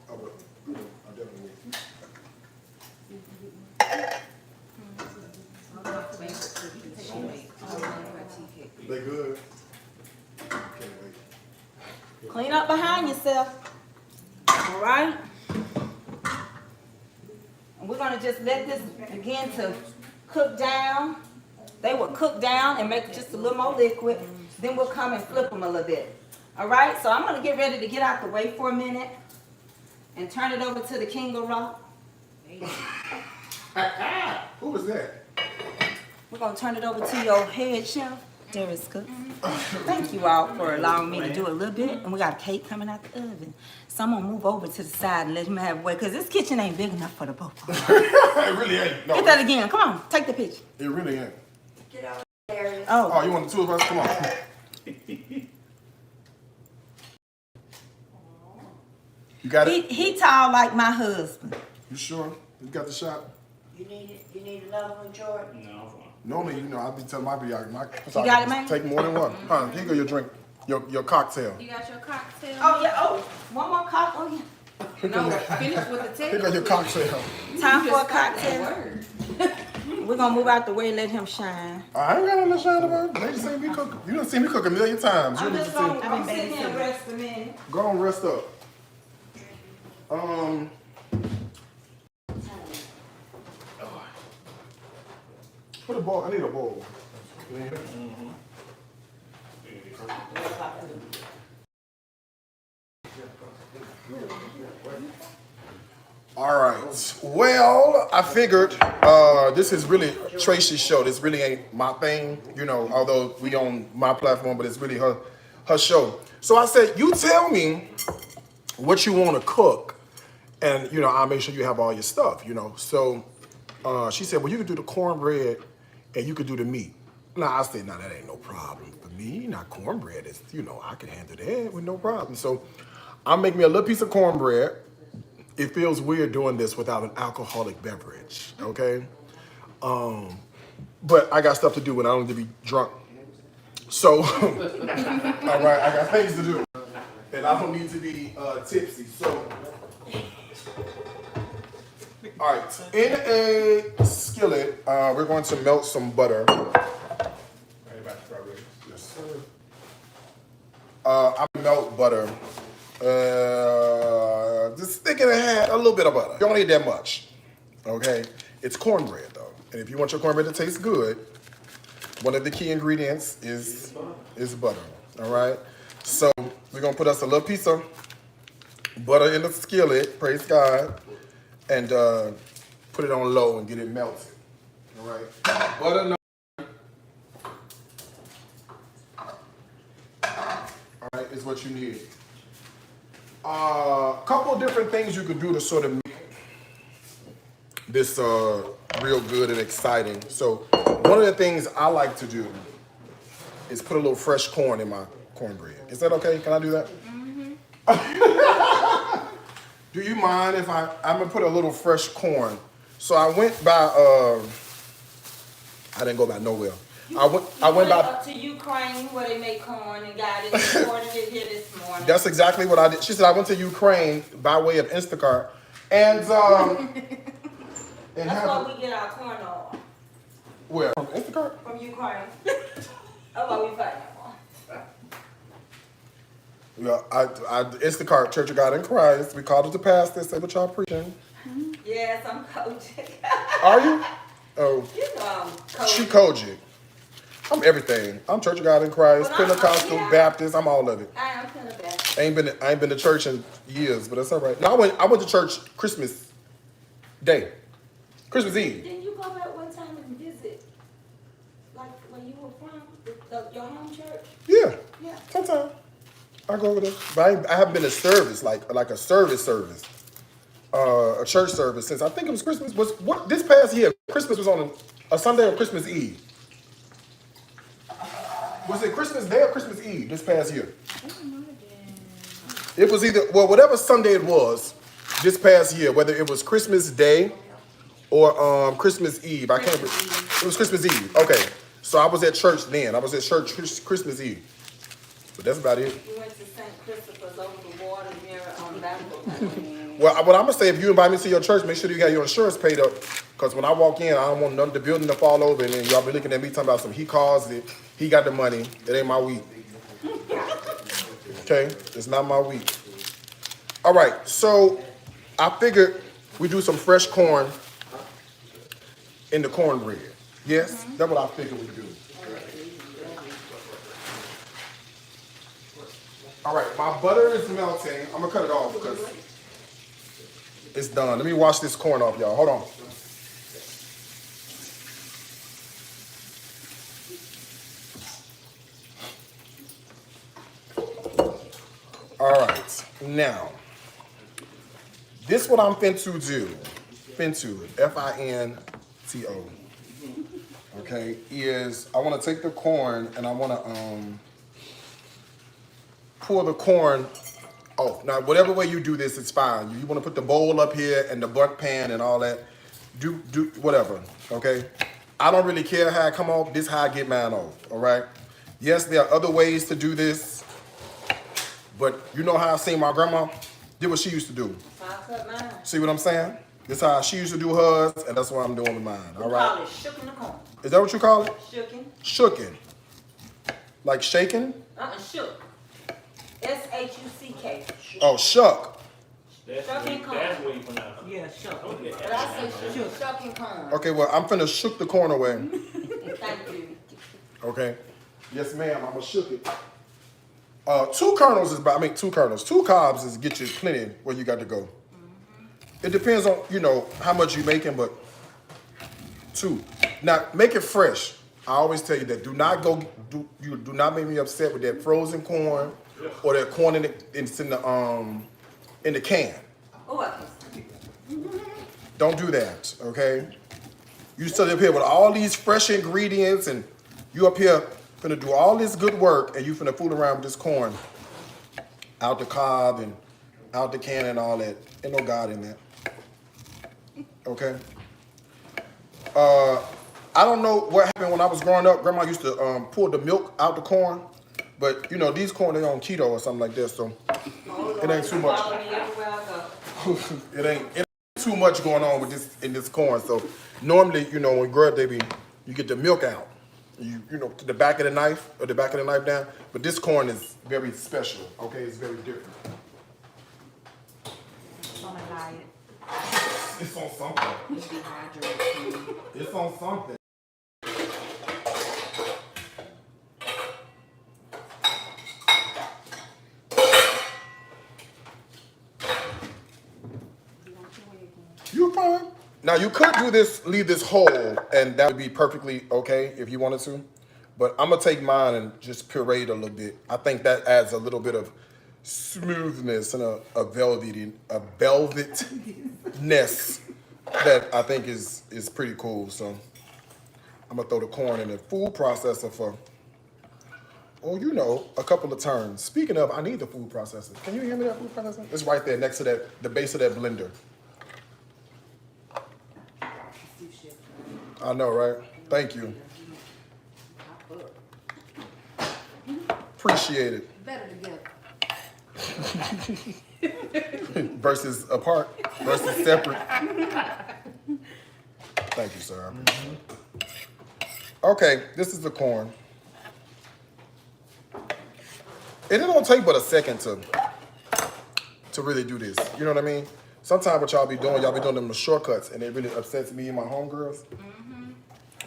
I will. I definitely will. They good. Can't wait. Clean up behind yourself. All right? And we're gonna just let this begin to cook down. They will cook down and make just a little more liquid. Then we'll come and flip them a little bit. All right? So I'm gonna get ready to get out the way for a minute and turn it over to the King of Rock. Who was that? We're gonna turn it over to your head chef, Darius Cook. Thank you all for allowing me to do a little bit. And we got a cake coming out the oven. So I'm gonna move over to the side and let him have a way, because this kitchen ain't big enough for the both of us. It really ain't. No, Get that again. Come on, take the picture. it really ain't. Get over there. Oh, Oh, you want the two of us? Come on. You got it? he tall like my husband. You sure? You got the shot? You need another one, Jordan? No, Normally, I'll be telling my got it, man? take more than one. Here you go your drink, your cocktail. You got your cocktail? Oh yeah. Oh, one more cock. Oh yeah. No, finish with the Here tail. go your cocktail. Time for a cocktail. We're gonna move out the way and let him shine. I ain't got nothing to shine about. They just seen me cook. You done seen me cook a million times. You I'm need just to gonna see. I'm sitting here and rest a minute. Go on, rest up. bowl? I need a bowl. All right. Well, I figured this is really Tracy's show. This really ain't my thing, you know, although we on my platform, but it's really her show. So I said, you tell me what you want to cook, and, you know, I'll make sure you have all your stuff, you know. So she said, well, you could do the cornbread and you could do the meat. Now, I said, no, that ain't no problem for me. Not cornbread. It's, you know, I can handle that with no problem. So I'll make me a little piece of cornbread. It feels weird doing this without an alcoholic beverage, okay? But I got stuff to do and I don't need to be drunk. So, all right, I got things to do. And I don't need to be tipsy, so. All right, in a skillet, we're going to melt some butter. Yes, sir. I melt butter. Just stick it in a little bit of butter. You don't need that much, okay? It's cornbread though, and if you want your cornbread to taste good, one of the key ingredients is butter. All right. So we're gonna put us a little piece of butter in the skillet. Praise God, and put it on low and get it melted. All right. Butter. No. All right, is what you need. Couple of different things you could do to sort of make this real good and exciting. So one of the things I like to do is put a little fresh corn in my cornbread. Is that okay? Can I do that? Mm-hmm. Do you mind if I'm gonna put a little fresh corn? So I went by, I didn't go by nowhere. I went by up to Ukraine where they make corn and got it and ordered it here this morning. That's exactly what I did. She said I went to Ukraine by way of Instacart, and That's why we get our corn oil. Where? From Instacart? From Ukraine. That's why we fight them. Yeah, I Instacart, Church of God in Christ. We called it the pastor, said what y'all preaching. Yes, I'm coaching. Are you? Oh. You know I'm coaching. She Koji. I'm everything. I'm Church of God in Christ, Well, Pentecostal, Baptist. I'm all of it. I am Pentecostal. I ain't been to church in years, but that's all right. No, I went to church Christmas Day, Christmas Eve. Didn't you go back one time and visit, like where you were from, your home church? Yeah. Yeah. Sometimes I go over there, but I haven't been to service like a service, a church service since I think it was Christmas. What this past year? Christmas was on a Sunday or Christmas Eve. Was it Christmas Day or Christmas Eve this past year? It was either, well, whatever Sunday it was this past year, whether it was Christmas Day or Christmas Eve. I can't remember. It was Christmas Eve. Okay. So I was at church then. I was at church Christmas Eve. But that's about it. We went to St. Christopher's over the water mirror on Baptist. Well, what I'm going to say, if you invite me to your church, make sure you got your insurance paid up. Because when I walk in, I don't want none of the building to fall over. And then y'all be looking at me talking about some, he caused it. He got the money. It ain't my week. Okay? It's not my week. All right. So I figured we do some fresh corn in the cornbread. Yes? That's what I figured we'd do. All right. My butter is melting. I'm going to cut it off because it's done. Let me wash this corn off, y'all. Hold on. All right, now, this what I'm finto do, F-I-N-T-O, okay, is I want to take the corn and I want to pour the corn off. Now, whatever way you do this, it's fine. You want to put the bowl up here and the butt pan and all that, do whatever, okay? I don't really care how I come off, this is how I get mine off, all right? Yes, there are other ways to do this. But you know how I seen my grandma did what she used to do. I cut mine. See what I'm saying? This how she used to do hers, and that's what I'm doing with mine. All right. We call it shooking the corn. Is that what you call it? Shooking. Shooking. Like shaking? Shook. S-H-U-C-K. Oh, shuck. That's Shucking corn. where you pronounce it. Yeah, sure. But I say shucking corn. Okay, well I'm finna shook the corn away. Okay? Yes, ma'am, I'm gonna shook it. Two kernels is about, I mean, two kernels. 2 cobs is get you plenty where you got to go. It depends on, you know, how much you're making, but 2. Now, make it fresh. I always tell you that. Do not make me upset with that frozen corn or that corn it's in the can. Don't do that, okay? You still up here with all these fresh ingredients and you up here finna do all this good work and you finna fool around with this corn out the cob and out the can and all that. Ain't no God in that. Okay? I don't know what happened when I was growing up. Grandma used to pull the milk out the corn. But, you know, these corn, they're on keto or something like this, so it ain't too much. It ain't too much going on with this in this corn. So normally, you know, when you grow up, you get the milk out. You know, to the back of the knife or the back of the knife down. But this corn is very special, okay? It's very different. On a diet. It's on something. It's on something. You fine. Now you could do this, leave this whole, and that would be perfectly okay if you wanted to. But I'm gonna take mine and just puree it a little bit. I think that adds a little bit of smoothness and a velvetness that I think is pretty cool. So I'm gonna throw the corn in the food processor for, oh, you know, a couple of turns. Speaking of, I need the food processor. Can you hear me, that food processor? It's right there next to the base of that blender. I know, right? Thank you. Appreciate it. Better together. Versus apart, versus separate. Thank you, sir. Okay, this is the corn. And it don't take but a second to really do this. You know what I mean? Sometimes what y'all be doing them the shortcuts, and it really upsets me and my homegirls.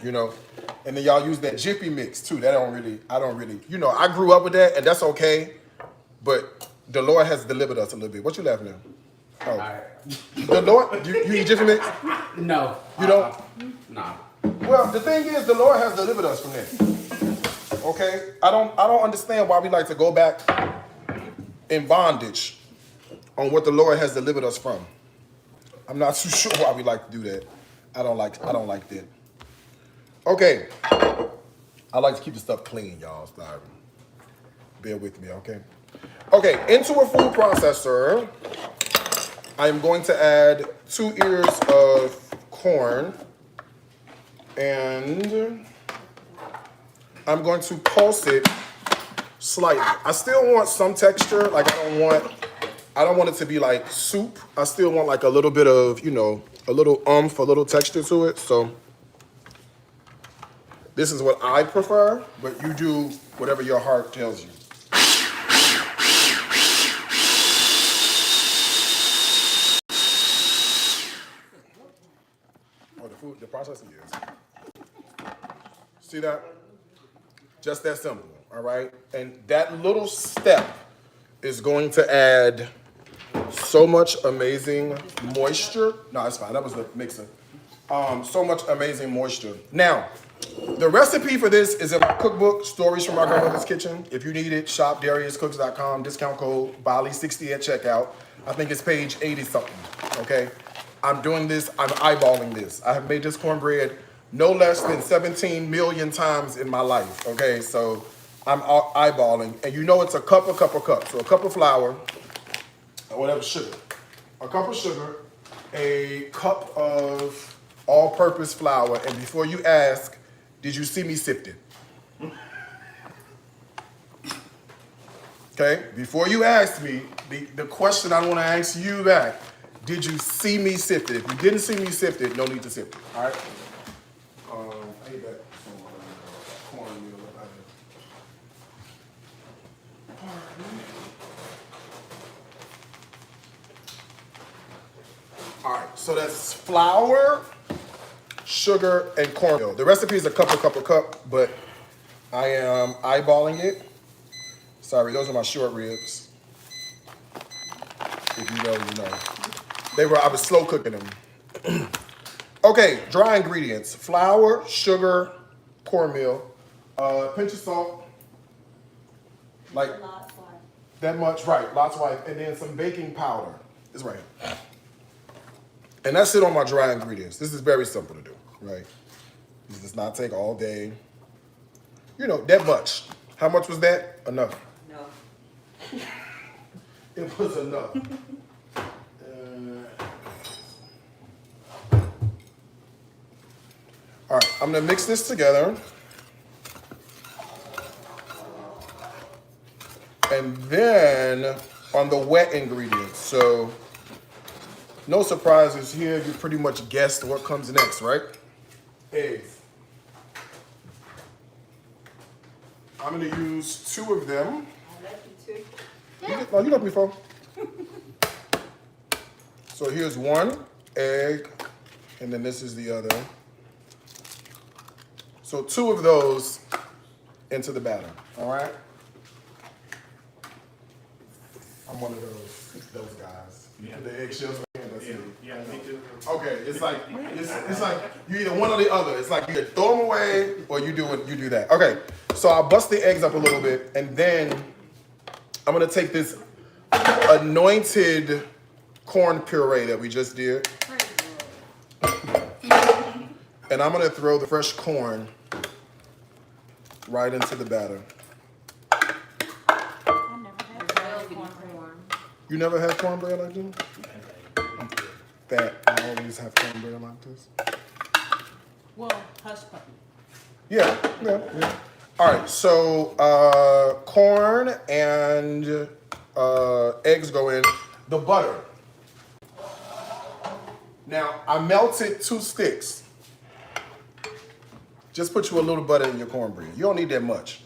You know, and then y'all use that Jiffy mix too. I don't really, you know, I grew up with that, and that's okay. But the Lord has delivered us a little bit. What you laughing at? Oh, the Lord, you eat Jiffy mix? No. You don't? Nah. Well, the thing is, the Lord has delivered us from that. Okay, I don't understand why we like to go back in bondage on what the Lord has delivered us from. I'm not too sure why we like to do that. I don't like that. Okay, I like to keep the stuff clean, y'all. So bear with me, okay? Okay, into a food processor, I'm going to add 2 ears of corn, and I'm going to pulse it slightly. I still want some texture, like I don't want it to be like soup. I still want like a little bit of, you know, a little texture to it, so. This is what I prefer, but you do whatever your heart tells you. Oh, the processing is. See that? Just that simple, all right? And that little step is going to add so much amazing moisture. No, it's fine, that was the mixer. So much amazing moisture. Now, the recipe for this is in my cookbook, Stories from My Grandmother's Kitchen. If you need it, shop DariusCooks.com, discount code Bali60 at checkout. I think it's page 80 something, okay? I'm doing this, I'm eyeballing this. I have made this cornbread no less than 17 million times in my life, okay? So I'm eyeballing, and you know it's a cup. So a cup of flour, or whatever, sugar. A cup of sugar, a cup of all-purpose flour, and before you ask, did you see me sift it? Okay, before you ask me, the question I want to ask you back, did you see me sift it? If you didn't see me sift it, no need to sift it, all right? I ate that cornmeal up out here. All right, so that's flour, sugar, and cornmeal. The recipe is a cup, but I am eyeballing it. Sorry, those are my short ribs. If you know, you know. I was slow cooking them. Okay, dry ingredients. Flour, sugar, cornmeal, pinch of salt, like that much, right, lots of white, and then some baking powder. It's right here. And that's it on my dry ingredients. This is very simple to do, right? This does not take all day. You know, that much. How much was that? Enough. No. It was enough. All right, I'm gonna mix this together. And then on the wet ingredients, so no surprises here. You pretty much guessed what comes next, right? Eggs. I'm gonna use 2 of them. I like you too. Oh, you got me before. So here's 1 egg, and then this is the other. So 2 of those into the batter, all right? I'm one of those guys. You put the eggshells in, that's it. Yeah, me too. Okay, it's like you either one or the other. It's like you either throw them away or you do that. Okay, so I'll bust the eggs up a little bit, and then I'm gonna take this anointed corn puree that we just did, and I'm gonna throw the fresh corn right into the batter. You never had cornbread like this? That I always have cornbread like this. Well, hush puppy. Yeah. All right, so corn and eggs go in. The butter. Now, I melted 2 sticks. Just put you a little butter in your cornbread. You don't need that much.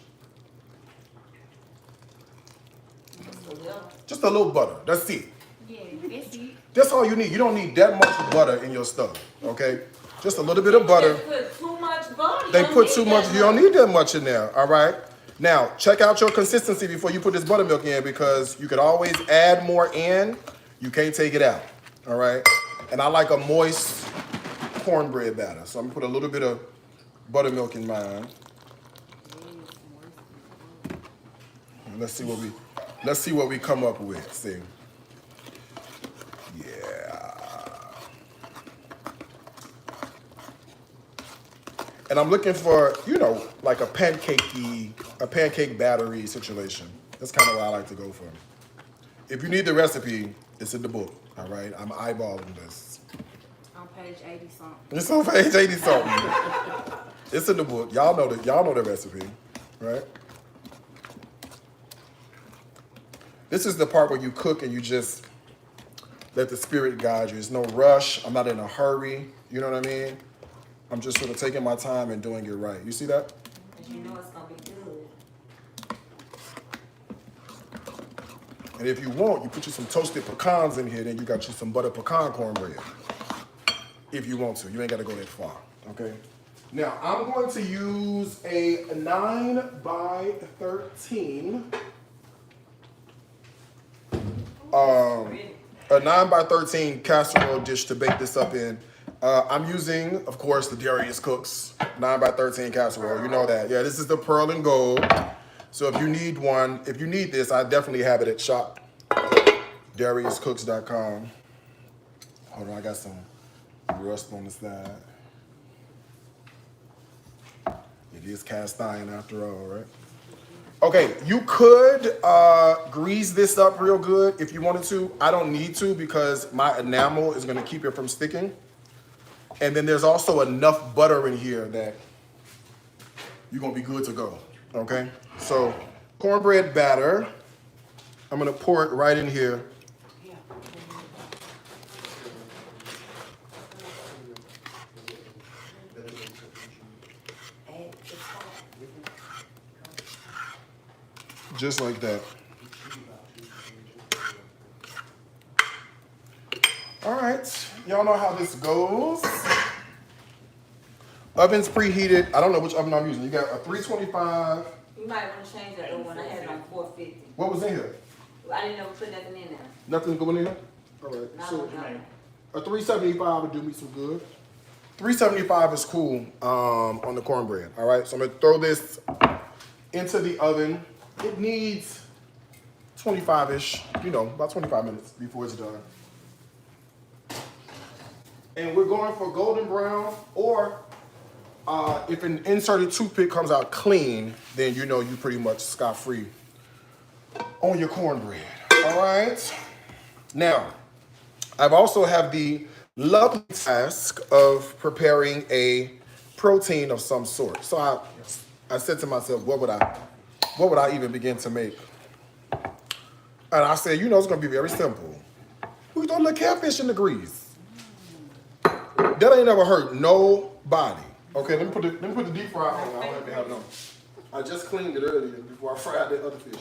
Just a little butter. That's it. Yeah, that's it. That's all you need. You don't need that much butter in your stuff, okay? Just a little bit of butter. Put too much butter. They put too much. You don't need that much in there, all right? Now, check out your consistency before you put this buttermilk in, because you could always add more in. You can't take it out, all right? And I like a moist cornbread batter, so I'm gonna put a little bit of buttermilk in mine. And let's see what we come up with. See, yeah. And I'm looking for, you know, like a pancake battery situation. That's kind of what I like to go for. If you need the recipe, it's in the book. All right, I'm eyeballing this. On page 80 something. It's on page 80 something. It's in the book. Y'all know the recipe, right? This is the part where you cook and you just let the spirit guide you. There's no rush. I'm not in a hurry. You know what I mean? I'm just sort of taking my time and doing it right. You see that? Because you know it's going to be good. And if you want, you put you some toasted pecans in here, then you got you some butter pecan cornbread. If you want to. You ain't got to go that far, okay? Now, I'm going to use a 9 by 13. A 9 by 13 casserole dish to bake this up in. I'm using, of course, the Darius Cooks 9 by 13 casserole. You know that. Yeah, this is the Pearl and Gold. So if you need one, if you need this, I definitely have it at shop. DariusCooks.com. Hold on, I got some rust on the side. It is cast iron after all, right? Okay, you could grease this up real good if you wanted to. I don't need to because my enamel is gonna keep it from sticking. And then there's also enough butter in here that you're gonna be good to go, okay? So cornbread batter, I'm gonna pour it right in here. Just like that. All right, y'all know how this goes. Oven's preheated. I don't know which oven I'm using. You got a 325. You might want to change that over when I had it on 450. What was in here? I didn't ever put nothing in there. Nothing going in here? All right. Not So on nothing. a 375 would do me some good. 375 is cool on the cornbread. All right. So I'm gonna throw this into the oven. It needs 25-ish, about 25 minutes before it's done. And we're going for golden brown, or if an inserted toothpick comes out clean, then you pretty much scot-free on your cornbread. All right. Now, I've also have the lovely task of preparing a protein of some sort. So I said to myself, what would I even begin to make? And I said, it's gonna be very simple. We throw a little catfish in the grease. That ain't never hurt nobody. Okay, let me put the deep fry on. I don't have to have no. I just cleaned it earlier before I fried that other fish.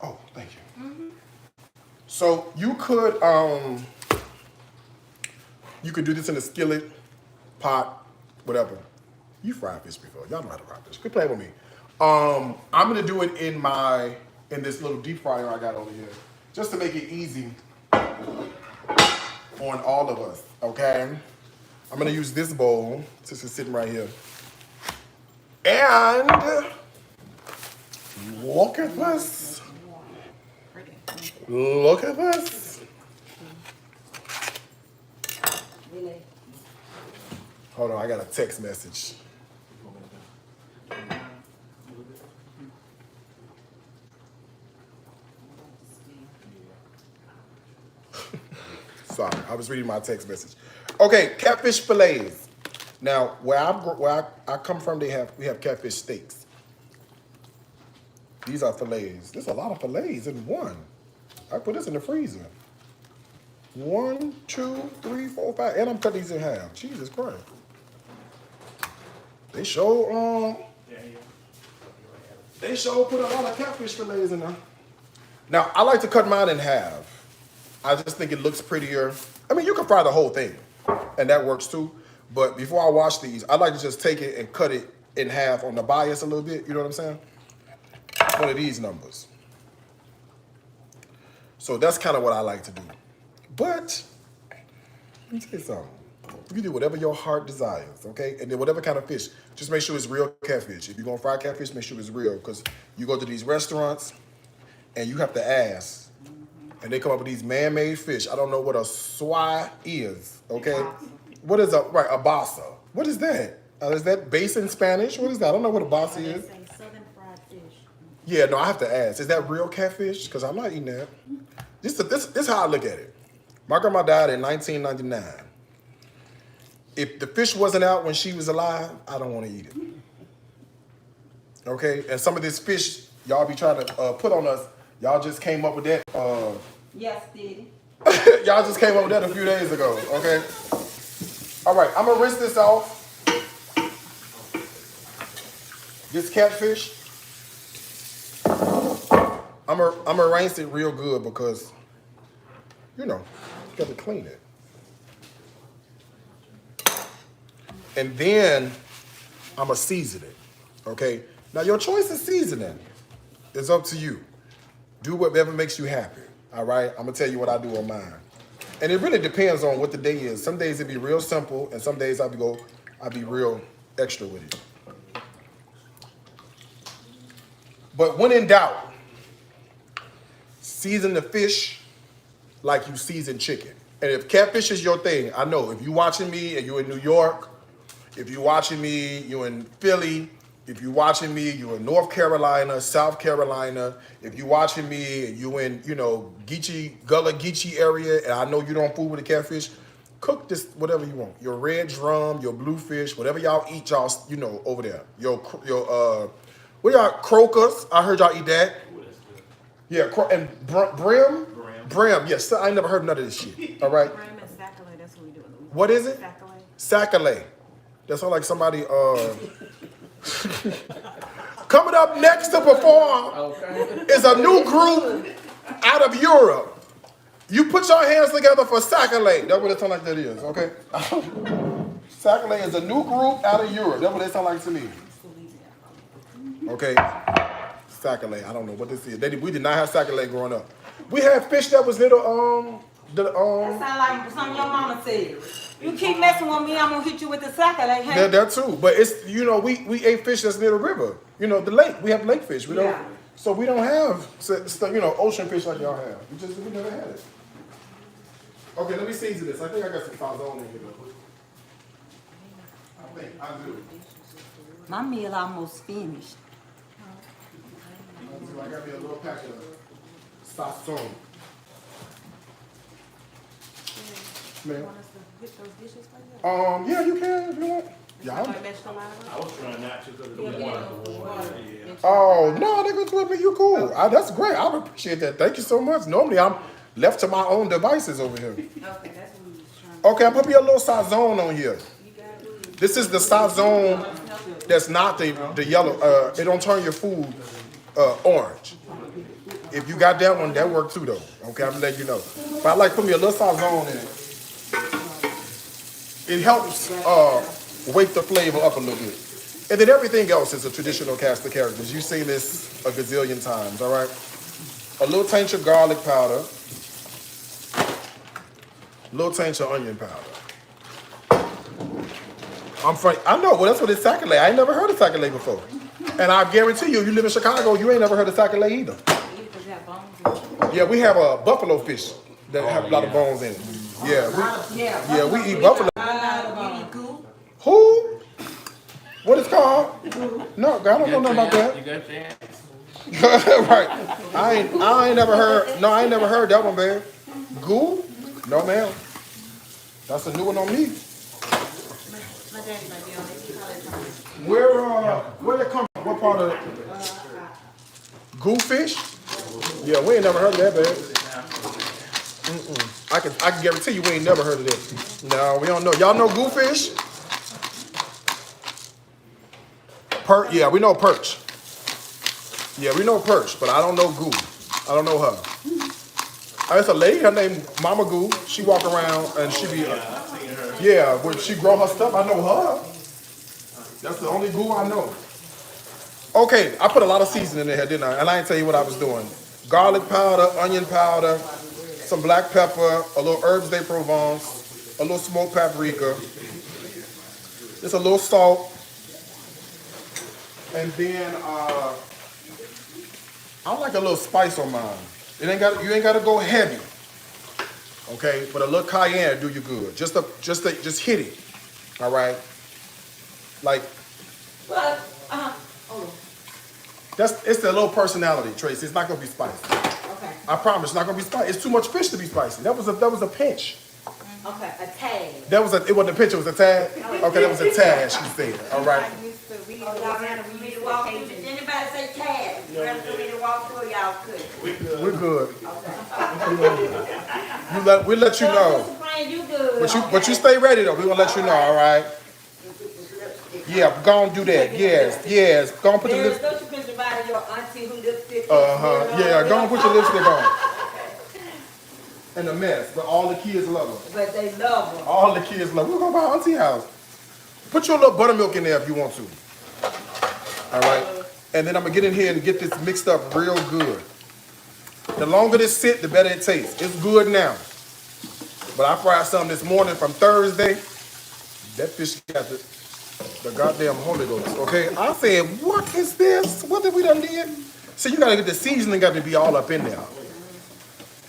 Oh, thank you. Mm-hmm. So you could do this in a skillet, pot, whatever. You fried fish before. Y'all know how to fry fish. Quit playing with me. I'm gonna do it in this little deep fryer I got over here, just to make it easy on all of us. Okay. I'm gonna use this bowl since it's sitting right here. And look at this. Look at this. Hold on, I got a text message. Sorry, I was reading my text message. Okay, catfish fillets. Now, where I come from, we have catfish steaks. These are fillets. There's a lot of fillets in one. I put this in the freezer. 1, 2, 3, 4, 5, and I'm cutting these in half. Jesus Christ. They show put a lot of catfish fillets in there. Now, I like to cut mine in half. I just think it looks prettier. I mean, you can fry the whole thing, and that works too. But before I wash these, I like to just take it and cut it in half on the bias a little bit. You know what I'm saying? One of these numbers. So that's kind of what I like to do. But let me tell you something. You can do whatever your heart desires, okay? And then whatever kind of fish, just make sure it's real catfish. If you're gonna fry catfish, make sure it's real, because you go to these restaurants and you have to ask. And they come up with these man-made fish. I don't know what a swai is, okay? What is a basa? What is that? Is that base in Spanish? What is that? I don't know what a basa is. Southern fried fish. Yeah, no, I have to ask. Is that real catfish? Because I'm not eating that. This is how I look at it. My grandma died in 1999. If the fish wasn't out when she was alive, I don't want to eat it. Okay? And some of this fish y'all be trying to put on us, y'all just came up with that. Yes, Diddy. Y'all just came up with that a few days ago, okay? All right, I'm gonna rinse this off. This catfish, I'm gonna rinse it real good because, you gotta clean it. And then I'm gonna season it, okay? Now your choice of seasoning is up to you. Do whatever makes you happy. All right, I'm gonna tell you what I do on mine. And it really depends on what the day is. Some days it be real simple, and some days I'll be real extra with it. But when in doubt, season the fish like you season chicken. And if catfish is your thing, I know if you watching me and you're in New York, if you watching me, you're in Philly, if you watching me, you're in North Carolina, South Carolina. If you watching me and you in, Gullah Geechee area, and I know you don't fool with the catfish, cook this whatever you want. Your red drum, your bluefish, whatever y'all eat, y'all, over there. What y'all, croakers? I heard y'all eat that. Yeah, and brim? Brim, yes. I ain't never heard none of this shit, all right? Brim and saccalay, that's what we do. What is it? Saccalay. Saccalay. That sounds like somebody, coming up next to perform is a new group out of Europe. You put your hands together for Sakalay. That's what it sounds like that is, okay? Sakalay is a new group out of Europe. That's what they sound like to me. Okay. Sakalay. I don't know what this is. We did not have Sakalay growing up. We had fish that was little, That sound like something your mama said. You keep messing with me, I'm gonna hit you with the sacker like, hey. that too. But it's, we ate fish that's near the river. The lake. We have lake fish. We don't. Yeah. So we don't have, ocean fish like y'all have. We never had it. Okay, let me season this. I think I got some sazon in here. I think I do. My meal almost finished. I got me a little packet of sazon. Man. Want us to get those dishes for you? Yeah, you can if you want. Yeah. I was trying not to because of the water. Yeah. Oh no, niggas with me. You cool. That's great. I appreciate that. Thank you so much. Normally I'm left to my own devices over here. Okay, that's what we was trying to Okay, I'm putting a little sazon on here. This is the sazon that's not the yellow. It don't turn your food orange. If you got that one, that worked too though. Okay, I'm gonna let you know. But I like putting me a little sazon in it. It helps wake the flavor up a little bit. And then everything else is a traditional cast of characters. You've seen this a gazillion times, all right? A little taint of garlic powder. A little taint of onion powder. I know, well, that's what it's Sakalay. I ain't never heard of Sakalay before. And I guarantee you, if you live in Chicago, you ain't never heard of Sakalay either. Yeah, we have a buffalo fish that have a lot of bones in it. Yeah, we eat buffalo. You eat goo? Who? What it's called? No, I don't know nothing about that. You got that? Right. I ain't never heard. No, I ain't never heard that one, man. Goo? No, ma'am. That's a new one on me. Where they come from? What part of it? Goofish? Yeah, we ain't never heard of that, man. I can guarantee you we ain't never heard of that. No, we don't know. Y'all know goofish? Yeah, we know perch. Yeah, we know perch, but I don't know goo. I don't know her. It's a lady, her name Mama Goo. She walk around and she be, yeah, when she grow her stuff, I know her. That's the only goo I know. Okay, I put a lot of seasoning in here, didn't I? And I didn't tell you what I was doing. Garlic powder, onion powder, some black pepper, a little herbs de Provence, a little smoked paprika, just a little salt, and then I like a little spice on mine. You ain't got to go heavy, okay? But a little cayenne do you good. Just hit it, all right? Like, it's the little personality, Tracy. It's not gonna be spicy. Okay. I promise, it's not gonna be spicy. It's too much fish to be spicy. That was a pinch. Okay, a tag. It wasn't a pinch. It was a tag. Okay, that was a tag. She said. All right. Anybody say tag? You ready for me to walk through, y'all could. We're good. We'll let you know. You good. But you stay ready though. We're gonna let you know. All right. Yeah, go on do that. Yes. Go on put the lipstick. Don't you put your body your auntie who lipstick. Yeah, go on put your lipstick on. And a mess, but all the kids love her. But they love her. All the kids love her. We're going to my auntie house. Put your little buttermilk in there if you want to. All right? And then I'm going to get in here and get this mixed up real good. The longer this sit, the better it tastes. It's good now. But I fried something this morning from Thursday. That fish got the goddamn Holy Ghost, okay? I said, what is this? What did we done did? So you got to get the seasoning got to be all up in there.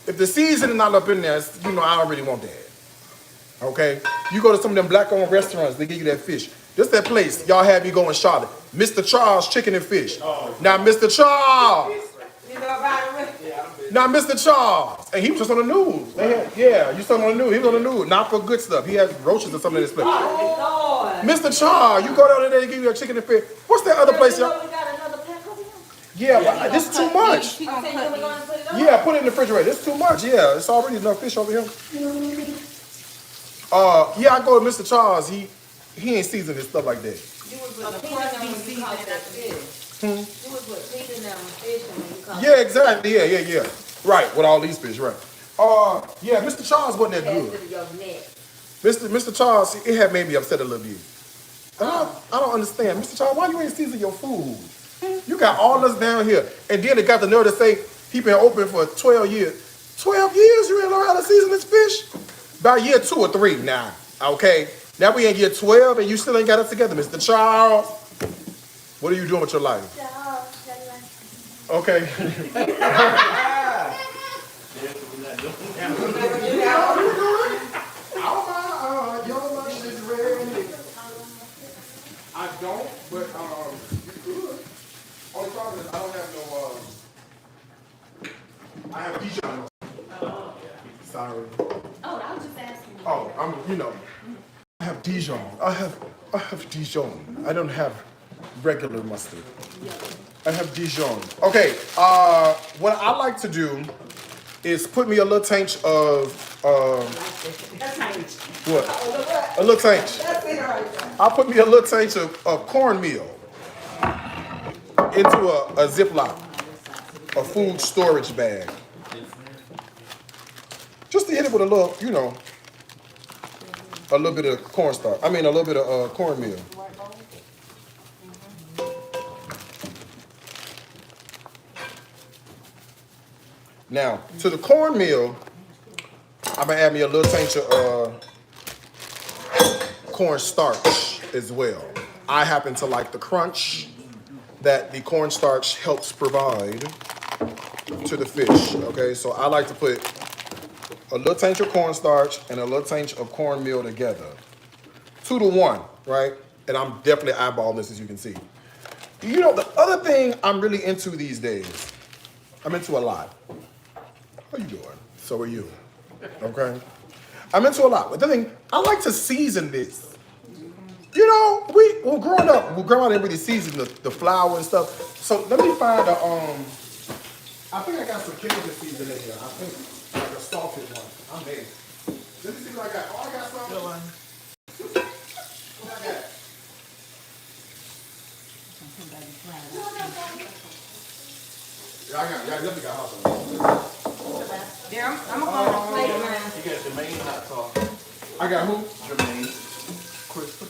If the seasoning not up in there, I already want that. Okay? You go to some of them black-owned restaurants, they give you that fish. This that place, y'all have me go in Charlotte. Mr. Charles Chicken and Fish. Now, Mr. Charles. You know about it? Now, Mr. Charles. And he was just on the news. You saw him on the news. He was on the news. Not for good stuff. He has roaches or something in his place. Oh, Lord. Mr. Charles, you go down there, they give you a chicken and fish. What's that other place, y'all? You got another pack over here? Yeah, but this is too much. You said you were going to put it on? Yeah, put it in the refrigerator. It's too much. Yeah, it's already enough fish over here. I go with Mr. Charles. He ain't seasoned his stuff like that. You was with the pork when you caught that fish. You was with feeding them fish when you caught Yeah, exactly. Yeah. Right, with all these fish, right. Yeah, Mr. Charles wasn't that good. Mr. Charles, it had made me upset a little bit. And I don't understand. Mr. Charles, why you ain't season your food? You got all this down here. And then it got the nerve to say he been open for 12 years. 12 years you ain't learn how to season this fish? By year 2 or 3 now. Okay. Now we in year 12 and you still ain't got it together, Mr. Charles. What are you doing with your life? Okay. I don't, but you could. Only problem is I don't have no I have Dijon. Sorry. Oh, I was just asking. Oh, I have Dijon. I have Dijon. I don't have regular mustard. I have Dijon. Okay, what I like to do is put me a little tank of what? A little tank. I'll put me a little tank of cornmeal into a Ziploc, a food storage bag. Just to hit it with a little, a little bit of cornstarch. I mean, a little bit of cornmeal. Now, to the cornmeal, I'm gonna add me a little taste of cornstarch as well. I happen to like the crunch that the cornstarch helps provide to the fish. Okay, so I like to put a little taste of cornstarch and a little taste of cornmeal together. 2 to 1, right? And I'm definitely eyeballing this, as you can see. The other thing I'm really into these days, I'm into a lot. How you doing? So are you. Okay? I'm into a lot. But the thing, I like to season this. Growing up, grandma didn't really season the flour and stuff. So let me find I think I got some Cajun seasoning in here. I think like a salted one. I made. Let me see what I got. Oh, I got some. What I got? Yeah, I definitely got hot sauce. Yeah, I'm gonna go on the plate, man. You got Jermaine hot sauce. I got who? Jermaine. Crystal.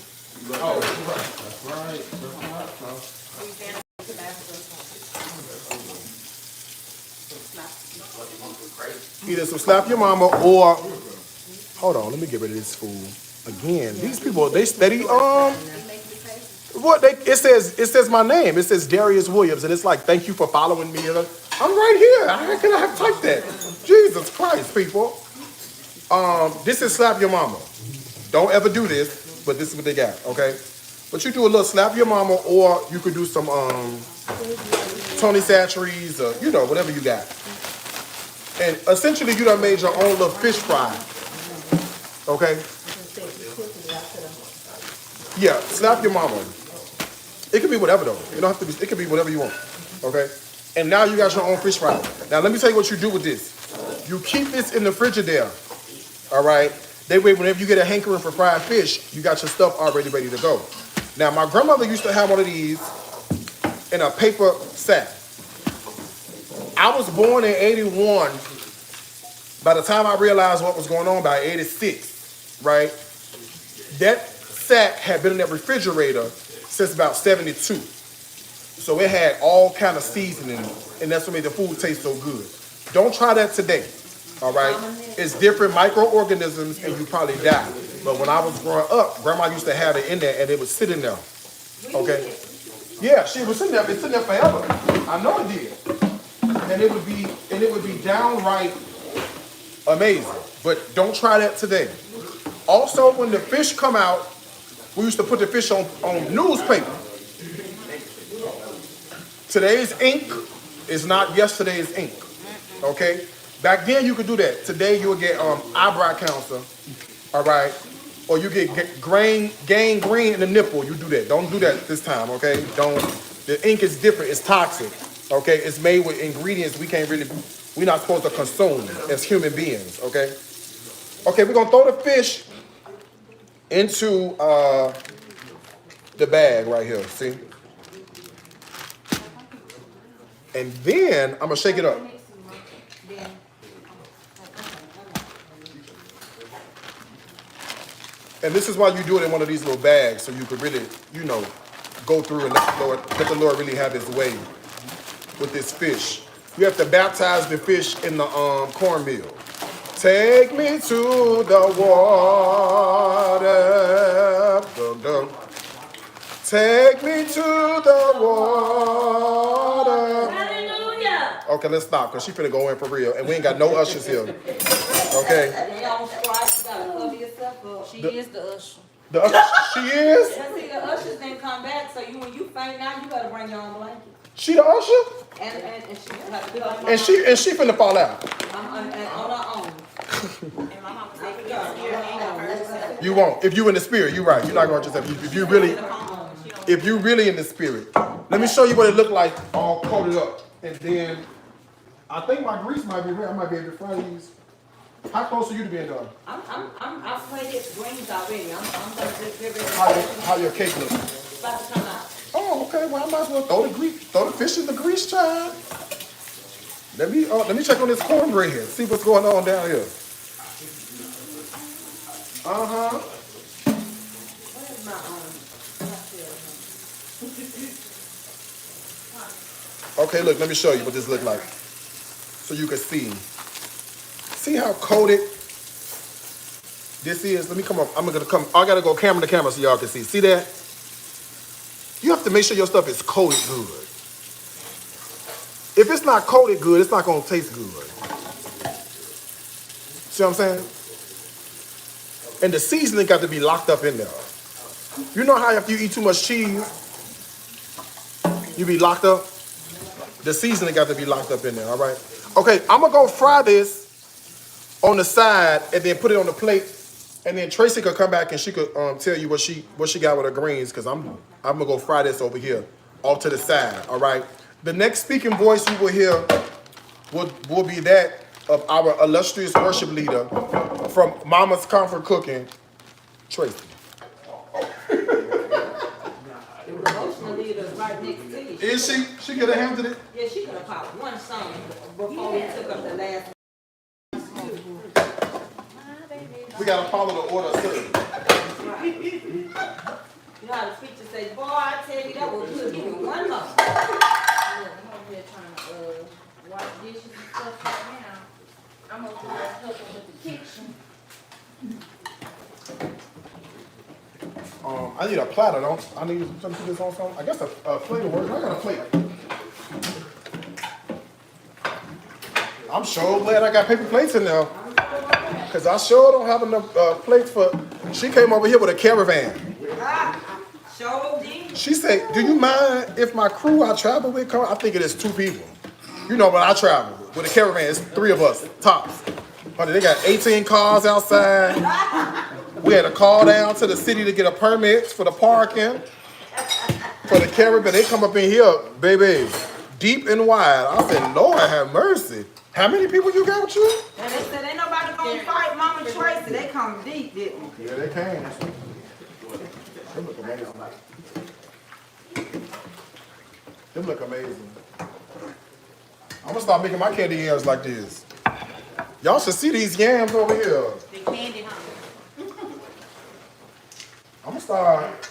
Oh, that's right. That's my hot sauce. Either some slap your mama or hold on, let me get rid of this food. Again, these people, they steady it says my name. It says Darius Williams, and it's like, thank you for following me. I'm right here. How can I have typed that? Jesus Christ, people. This is slap your mama. Don't ever do this, but this is what they got, okay? But you do a little slap your mama, or you could do some Tony Chachere's, whatever you got. And essentially, you done made your own little fish fry, okay? Yeah, slap your mama. It could be whatever though. It don't have to be. It could be whatever you want, okay? And now you got your own fish fry. Now let me tell you what you do with this. You keep this in the Frigidaire, all right? That way, whenever you get a hankering for fried fish, you got your stuff already ready to go. Now, my grandmother used to have one of these in a paper sack. I was born in 81. By the time I realized what was going on, by 86, right? That sack had been in that refrigerator since about 72. So it had all kind of seasoning, and that's what made the food taste so good. Don't try that today, all right? It's different microorganisms, and you probably die. But when I was growing up, Grandma used to have it in there, and it was sitting there, okay? Yeah, she was sitting there. It's sitting there forever. I know it did, and it would be downright amazing. But don't try that today. Also, when the fish come out, we used to put the fish on newspaper. Today's ink is not yesterday's ink, okay? Back then you could do that. Today you'll get eyebrow cancer, all right? Or you get gang green in the nipple. You do that. Don't do that this time, okay? The ink is different. It's toxic, okay? It's made with ingredients we're not supposed to consume as human beings, okay? Okay, we're gonna throw the fish into the bag right here, see? And then I'm gonna shake it up. And this is why you do it in one of these little bags, so you could really, you know, go through and let the Lord really have his way with this fish. You have to baptize the fish in the cornmeal. Take me to the water. Dun, dun. Take me to the water. Hallelujah. Okay, let's stop, because she finna go in for real. And we ain't got no ushers here. Okay? They don't strike, you gotta cover yourself up. She is the usher. The usher, she is? See, the ushers didn't come back, so when you faint now, you gotta bring your own blanket. She the usher? And she had to be like And she finna fall out. on her own. And my mama said, You won't. If you in the spirit, you're right. You're not going to yourself. If you really in the spirit. Let me show you what it looked like all coated up. And then I think my grease might be ready. I might be able to fry these. How close are you to being done? I've plated greens already. I'm gonna just get ready. How your cake look? About to come out. Oh, okay. Well, I might as well throw the fish in the grease, child. Let me check on this cornbread here. See what's going on down here. Uh-huh. Where's my Okay, look, let me show you what this look like. So you can see. See how coated this is? Let me come up. I gotta go camera to camera so y'all can see. See that? You have to make sure your stuff is coated good. If it's not coated good, it's not gonna taste good. See what I'm saying? And the seasoning got to be locked up in there. You know how if you eat too much cheese, you be locked up? The seasoning got to be locked up in there, all right? Okay, I'm gonna go fry this on the side and then put it on the plate. And then Tracy could come back and she could tell you what she got with her greens, because I'm gonna go fry this over here off to the side, all right? The next speaking voice you will hear will be that of our illustrious worship leader from Mama's Comfort Cooking, Tracy. The emotional leader's right next to you. Is she? She could have handled it? Yeah, she could have popped one song before we took up the last. We gotta follow the order of service. You know how the preacher say, boy, I tell you that was good. Give me one more. I'm over here trying to wash dishes and stuff right now. I'm over here helping with the kitchen. I need a platter, don't I? Need something to put this on something. I guess a plate will work. I got a plate. I'm sure glad I got paper plates in there. Because I sure don't have enough plates for... She came over here with a caravan. Show D. She said, do you mind if my crew I travel with come? I think it is 2 people. You know, when I travel with a caravan, it's 3 of us, tops. Honey, they got 18 cars outside. We had to call down to the city to get a permit for the parking. For the caravan, they come up in here, baby, deep and wide. I said, Lord have mercy. How many people you got with you? And they said, ain't nobody gonna fight Mama Tracy. They come deep, didn't they? Yeah, they came. Them look amazing. Them look amazing. I'm gonna start making my candy yams like this. Y'all should see these yams over here. The candy, huh? I'm gonna start.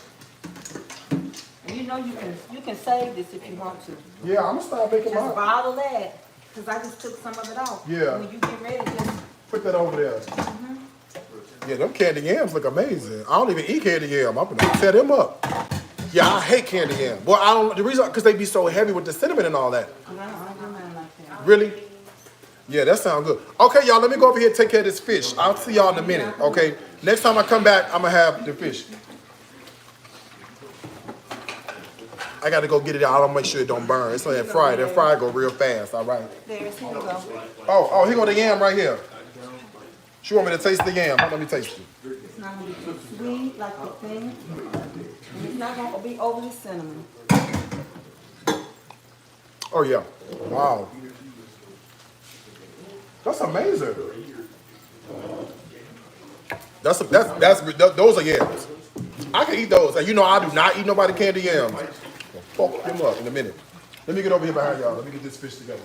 You know you can save this if you want to. Yeah, I'm gonna start making Just mine. bottle that. Cause I just took some of it off. Yeah. When you get ready, just Put that over there. Yeah, them candy yams look amazing. I don't even eat candy yam. I'm gonna tear them up. Yeah, I hate candy yam. Well, I don't. The reason because they be so heavy with the cinnamon and all that. I don't do nothing like that. Really? Yeah, that sounds good. Okay, y'all, let me go over here and take care of this fish. I'll see y'all in a minute. Okay. Next time I come back, I'm gonna have the fish. I gotta go get it out. I don't make sure it don't burn. It's on that fry. That fry go real fast. All right. There's here you go. Oh, here go the yam right here. She want me to taste the yam. Let me taste it. It's not gonna be too sweet like the thing. And it's not gonna be overly cinnamon. Oh yeah. Wow. That's amazing. Those are yams. I can eat those. And you know I do not eat nobody candy yams. Fuck them up in a minute. Let me get over here behind y'all. Let me get this fish together.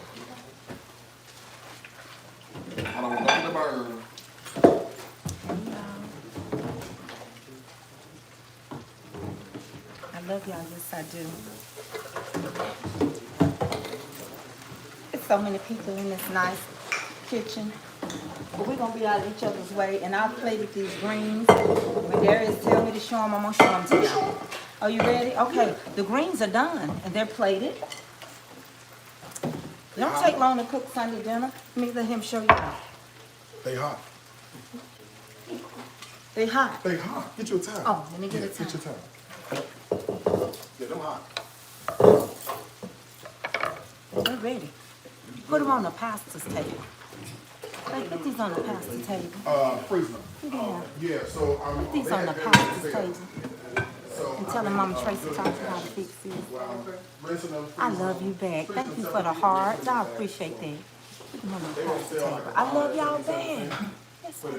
I don't want nothing to burn. love y'all. Yes, I do. It's so many people in this nice kitchen. But we're going to be out of each other's way. And I've plated these greens. When Darius tell me to show them, I'm going to show them to y'all. Are you ready? Okay. The greens are done. And they're plated. It don't take long to cook Sunday dinner. Let me let him show you. They hot. They hot. They hot. Get you a towel. Oh, let me get a Get your towel. towel. Yeah, them hot. They're ready. Put them on the pastor's table. Hey, put these on the pastor's table. Freeze them. Yeah. Yeah, so I'm. Put these on the pastor's table. And tell them Mama Tracy taught you how to fix it. I love you back. Thank you for the hearts. I appreciate that. Put them on the pastor's table. I love y'all back. Yes, I do.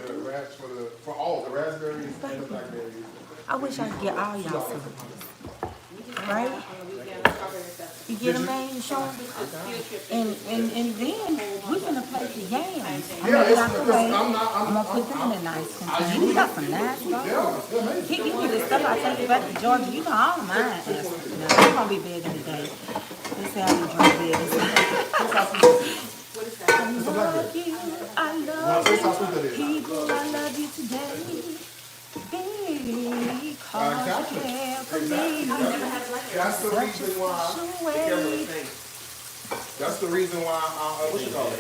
For all the raspberries and the blackberries. I wish I could get all y'all some. Right? You get them, man, you show them. And then we're gonna play the yams. I'm gonna put them in a nice container. We got some nice stuff. He give me this stuff I take back to Georgia. You know, I don't mind. I'm gonna be better today. This how we drink beer. I love you. I love you. People, I love you today. Baby, cause you care for me. That's the reason why. That's the reason why. What you call it?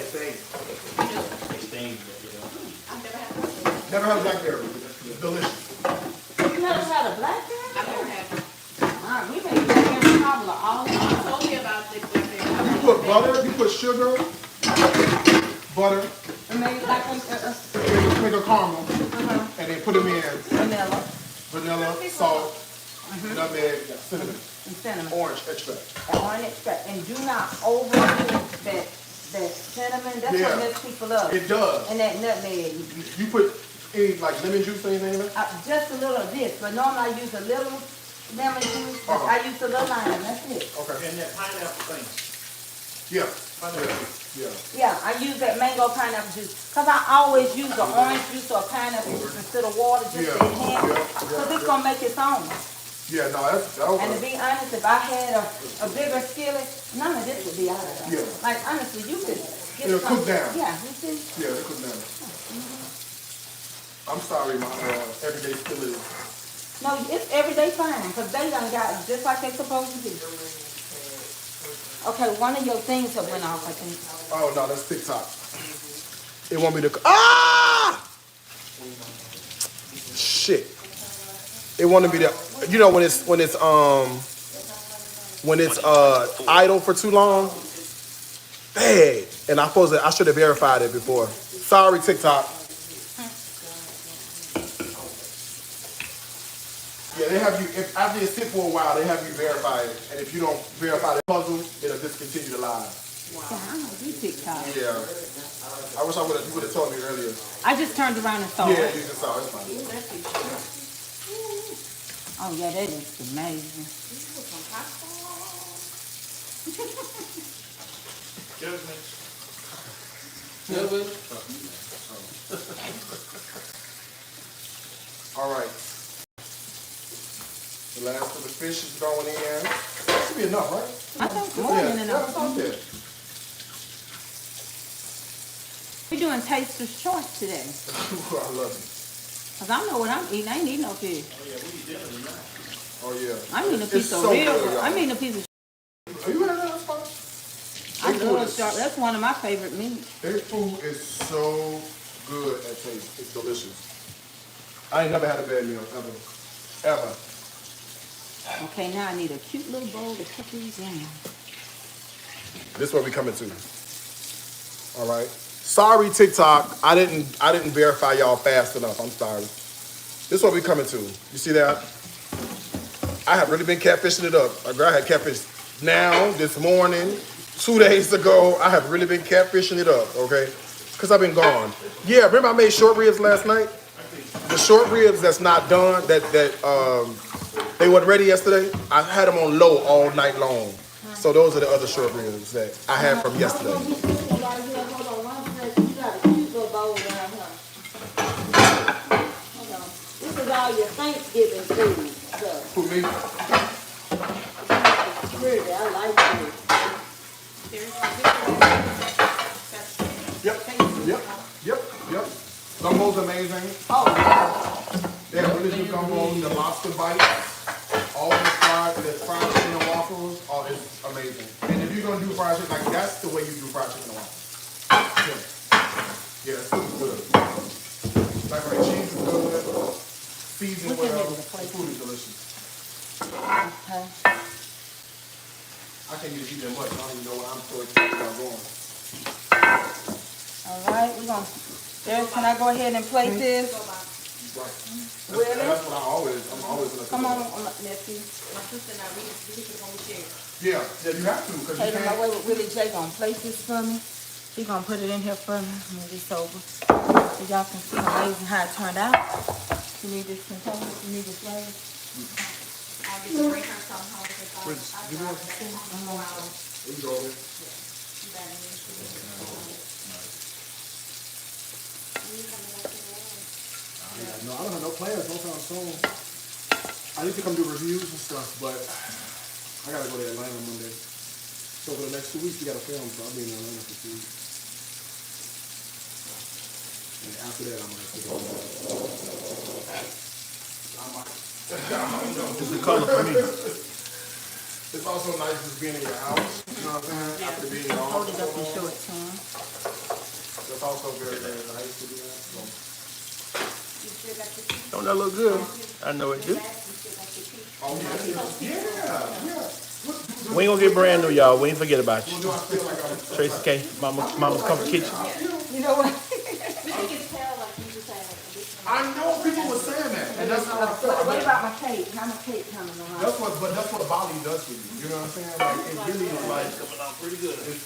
Never had a blackberry. Delicious. You never had a blackberry? I never had one. We make blackberry cobbler all the time. Told me about the blackberry. You put butter, you put sugar, butter, And make like make a caramel, and then put them in vanilla vanilla, salt, nutmeg, cinnamon, and cinnamon. orange extract. Orange extract. And do not overdo that cinnamon. That's Yeah. what messes people up. It does. And that nutmeg. You put any like lemon juice or anything in it? Just a little of this. But normally I use a little lemon juice. But I use a little lime. That's it. Okay. And that pineapple thing. Yeah. Yeah. Yeah, I use that mango pineapple juice. Because I always use the orange juice or pineapple juice instead of water just to enhance it. Because it's going to make its own. Yeah, no, that And to was. be honest, if I had a bigger skillet, none of this would be out of there. Yeah. Like, honestly, you could get It'll some. cook down. Yeah, you see? Yeah, they cook down. I'm sorry, my everyday skillet is. No, it's everyday fine. Because they done got it just like they supposed to be. Okay, one of your things have went off, I think. Oh no, that's TikTok. It want me to. Ah! Shit. It wanted me to. You know when it's idle for too long. Hey, and I should have verified it before. Sorry, TikTok. Yeah, they have you, after you sit for a while, they have you verify it. And if you don't verify the puzzle, it'll discontinue the live. Wow. Yeah, I don't do TikTok. Yeah. I wish you would have told me earlier. I just turned around and saw Yeah, it. you just saw it. It's fine. Oh, yeah, that looks amazing. All right. The last of the fish is going in. That should be enough, right? I think more than enough. Yeah. We're doing taster's choice today. I love it. Because I know what I'm eating. I ain't eating no fish. Oh, yeah. I'm eating a It's piece of so real. good, y'all. I'm eating a piece of. Are you having that spot? I love shark. That's one of my favorite meats. Their food is so good at taste. It's delicious. I ain't never had a bad meal, ever. Ever. Okay, now I need a cute little bowl to cook these in. This is what we coming to. All right. Sorry, TikTok. I didn't verify y'all fast enough. I'm sorry. This is what we coming to. You see that? I have really been catfishing it up. A girl had catfish now, this morning, 2 days ago. I have really been catfishing it up, okay? Because I've been gone. Yeah, remember I made short ribs last night? The short ribs that's not done, they weren't ready yesterday. I had them on low all night long. So those are the other short ribs that I had from yesterday. This is all your Thanksgiving food stuff. Who, me? pretty. I like it. There's Yep. Gumbo's amazing. Oh, yeah. They have really good gumbo. The lobster bites, all the fried chicken and waffles. Oh, it's amazing. And if you're gonna do fried chicken, like that's the way you do fried chicken and waffles. Yeah, it's super good. Like our cheese is good. Seasoned well. The food is delicious. Okay. I can't even eat that much. I don't even know what I'm so excited about going. All right, we're gonna. There, can I go ahead and plate this? Right. Really? That's what I'm always gonna Come on, nephew. my sister and I read this is gonna share. Yeah, you have to, because you Taylor, my can't. way with Willie J gonna plate this for me. She gonna put it in here for me. Move this over. So y'all can see amazing how it turned out. You need this container, you need this layer. I get to bring her some home because I drive back home 4 hours. There you go, man. No, I don't have no plans no time soon. I need to come do reviews and stuff, but I gotta go to Atlanta Monday. So for the next 2 weeks, we gotta film, so I'll be in Atlanta for 2 weeks. And after that, I might take it home. It's the color for me. It's also nice just being in your house, you know what I'm saying? After being in your Hold house. it up and show it to him. That's also very, very nice to do that. So. Don't that look good? I know it do. Oh, yeah. We ain't gonna get brand new, y'all. We ain't forget about you. Do I feel like I'm... Tracy K, Mama's Comfort Kitchen. You know what? I know people were saying that, and that's how I felt. What about my cake? How my cake coming along? That's what Bali does for you. You know what I'm saying? Like it really is like Coming out pretty good. you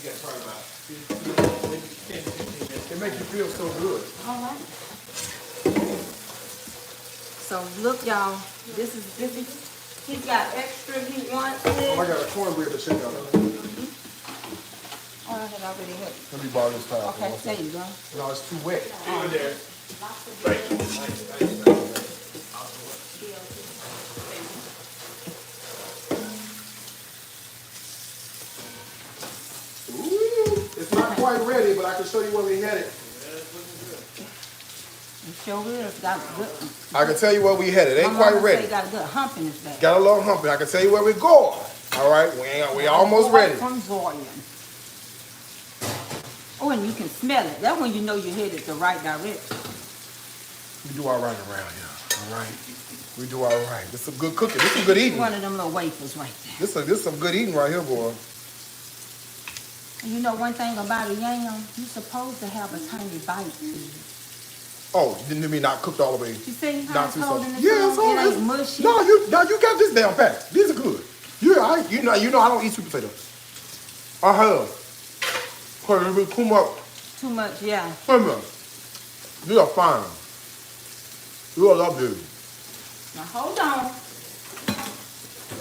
got to try it out. It makes you feel so good. All right. So look, y'all. This is. He's got extra. He wants Oh, I it. got a cornbread to shake out of. Oh, I had already hit. Let me borrow this towel. Okay, there you go. No, it's too wet. Over there. Ooh, it's not quite ready, but I can show you where we headed. It sure is. Got a good. I can tell you where we headed. It ain't quite ready. Got a good hump in his back. Got a little humpy. I can tell you where we're going. All right, we almost ready. From Zoyan. Oh, and you can smell it. That's when you know you're headed the right direction. We do all right around here. All right, we do all right. This is some good cooking. This is some good eating. One of them little wafers right there. This is some good eating right here, boy. And you know one thing about a yam, you're supposed to have a tiny bite to it. Oh, didn't mean not cooked all the way. You see how Not it's too holding soft. it? Yeah, it's all It right. ain't mushy. No, you got this down pat. These are good. You know I don't eat sweet potatoes. I have. Cause it be too much. Too much, yeah. Wait a minute. These are fine. You all love these. Now hold on.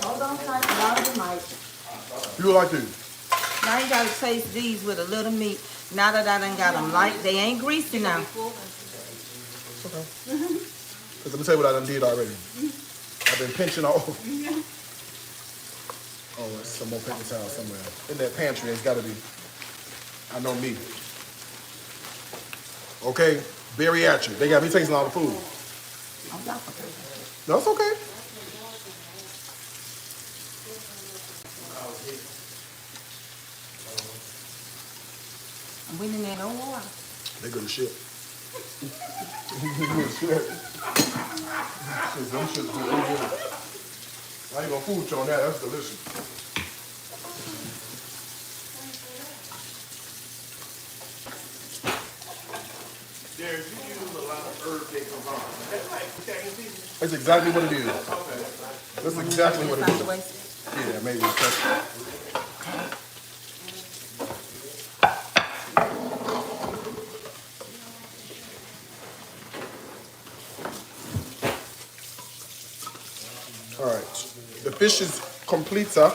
Hold on tight. Down the mic. You like these? Now you gotta taste these with a little meat. Now that I done got them light, they ain't greasy now. Because let me tell you what I done did already. I've been pinching all over. Oh, there's some more paper towels somewhere. In that pantry, it's got to be. I know me. Okay, bariatric. They got me tasting all the food. Oh, y'all forgot. No, it's okay. I'm winning that old water. They good as shit. Good as shit. Them shit's good. They good. I ain't gonna fool you on that. That's delicious. Derek, you use a lot of herb they come on. That's like Italian seasoning. That's exactly what it is. That's exactly what it Not the is. way. Yeah, maybe it's that. All right, the fish is complete, sir.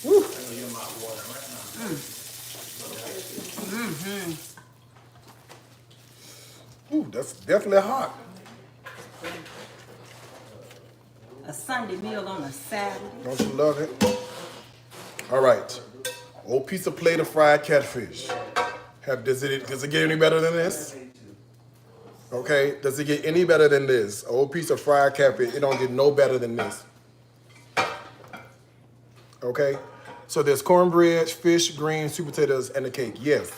Woo. Ooh, that's definitely hot. A Sunday meal on a Saturday. Don't you love it? All right. Old piece of plate of fried catfish. Does it get any better than this? Okay. Does it get any better than this? Old piece of fried catfish. It don't get no better than this. Okay. So there's cornbread, fish, greens, sweet potatoes, and the cake. Yes.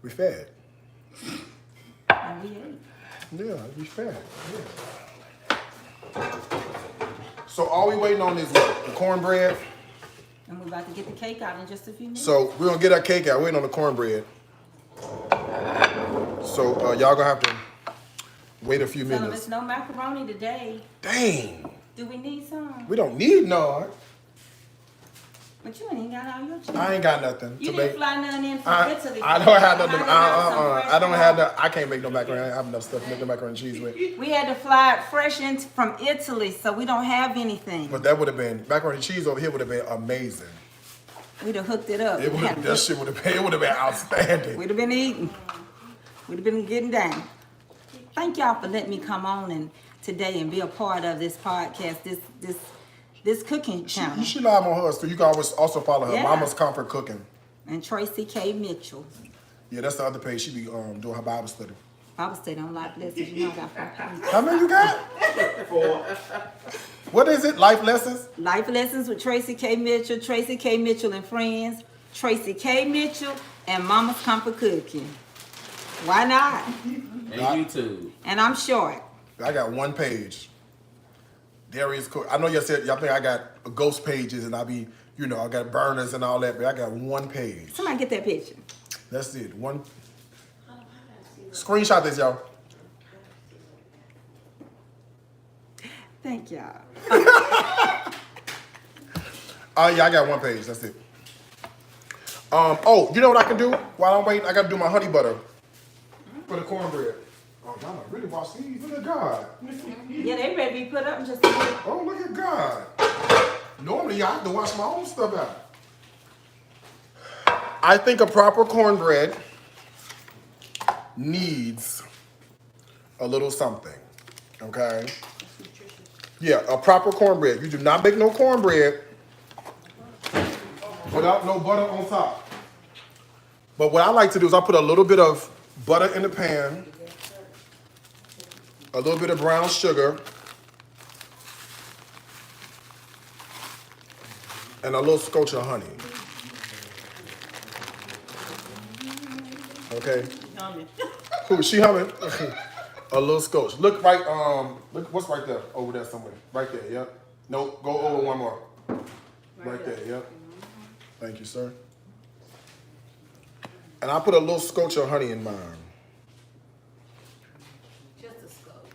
We fed. And we ate. Yeah, we fed. Yeah. So all we waiting on is what? The cornbread. And we're about to get the cake out in just a few minutes. So we're gonna get our cake out. Waiting on the cornbread. So y'all gonna have to wait a few Tell them minutes. it's no macaroni today. Dang. Do we need some? We don't need none. But you ain't even got all your chicken. I ain't got nothing You to didn't make. fly none in from I Italy. don't have nothing. I I don't have that. I can't make no macaroni. I have enough stuff to make the macaroni and cheese with. We had to fly it fresh in from Italy, so we don't have anything. But that would have been macaroni and cheese over here would have been amazing. We'd have hooked it up. It would have. That shit would have been. It would have been outstanding. We'd have been eating. We'd have been getting down. Thank y'all for letting me come on and today and be a part of this podcast, this cooking channel. You should live on hers too. You can always also follow her. Yeah. Mama's Comfort Cooking. And Tracy K. Mitchell. Yeah, that's the other page. She be doing her Bible study. Bible study on Life Lessons. You know I got 4 pages. How many you got? 4. What is it? Life lessons? Life Lessons with Tracy K. Mitchell, Tracy K. Mitchell and Friends, Tracy K. Mitchell, and Mama's Comfort Cooking. Why not? And YouTube. And I'm short. I got 1 page. Darius Cook. I know y'all said y'all think I got ghost pages and I be, I got burners and all that, but I got 1 page. Somebody get that picture. That's it. 1. Screenshot this, y'all. Thank y'all. Yeah, I got 1 page. That's it. You know what I can do while I'm waiting? I got to do my honey butter for the cornbread. Oh, y'all really watch these. Look at God. Yeah, they ready to be put up in just a minute. Oh, look at God. Normally, I have to wash my own stuff out. I think a proper cornbread needs a little something, okay? Yeah, a proper cornbread. You do not make no cornbread without no butter on top. But what I like to do is I put a little bit of butter in the pan, a little bit of brown sugar, and a little scotch of honey. Okay. Who is she humming? A little scotch. Look right. Look what's right there. Over there somewhere. Right there. Yep. Nope. Go over 1 more. Right there. Yep. Thank you, sir. And I put a little scotch of honey in mine. Just a scope.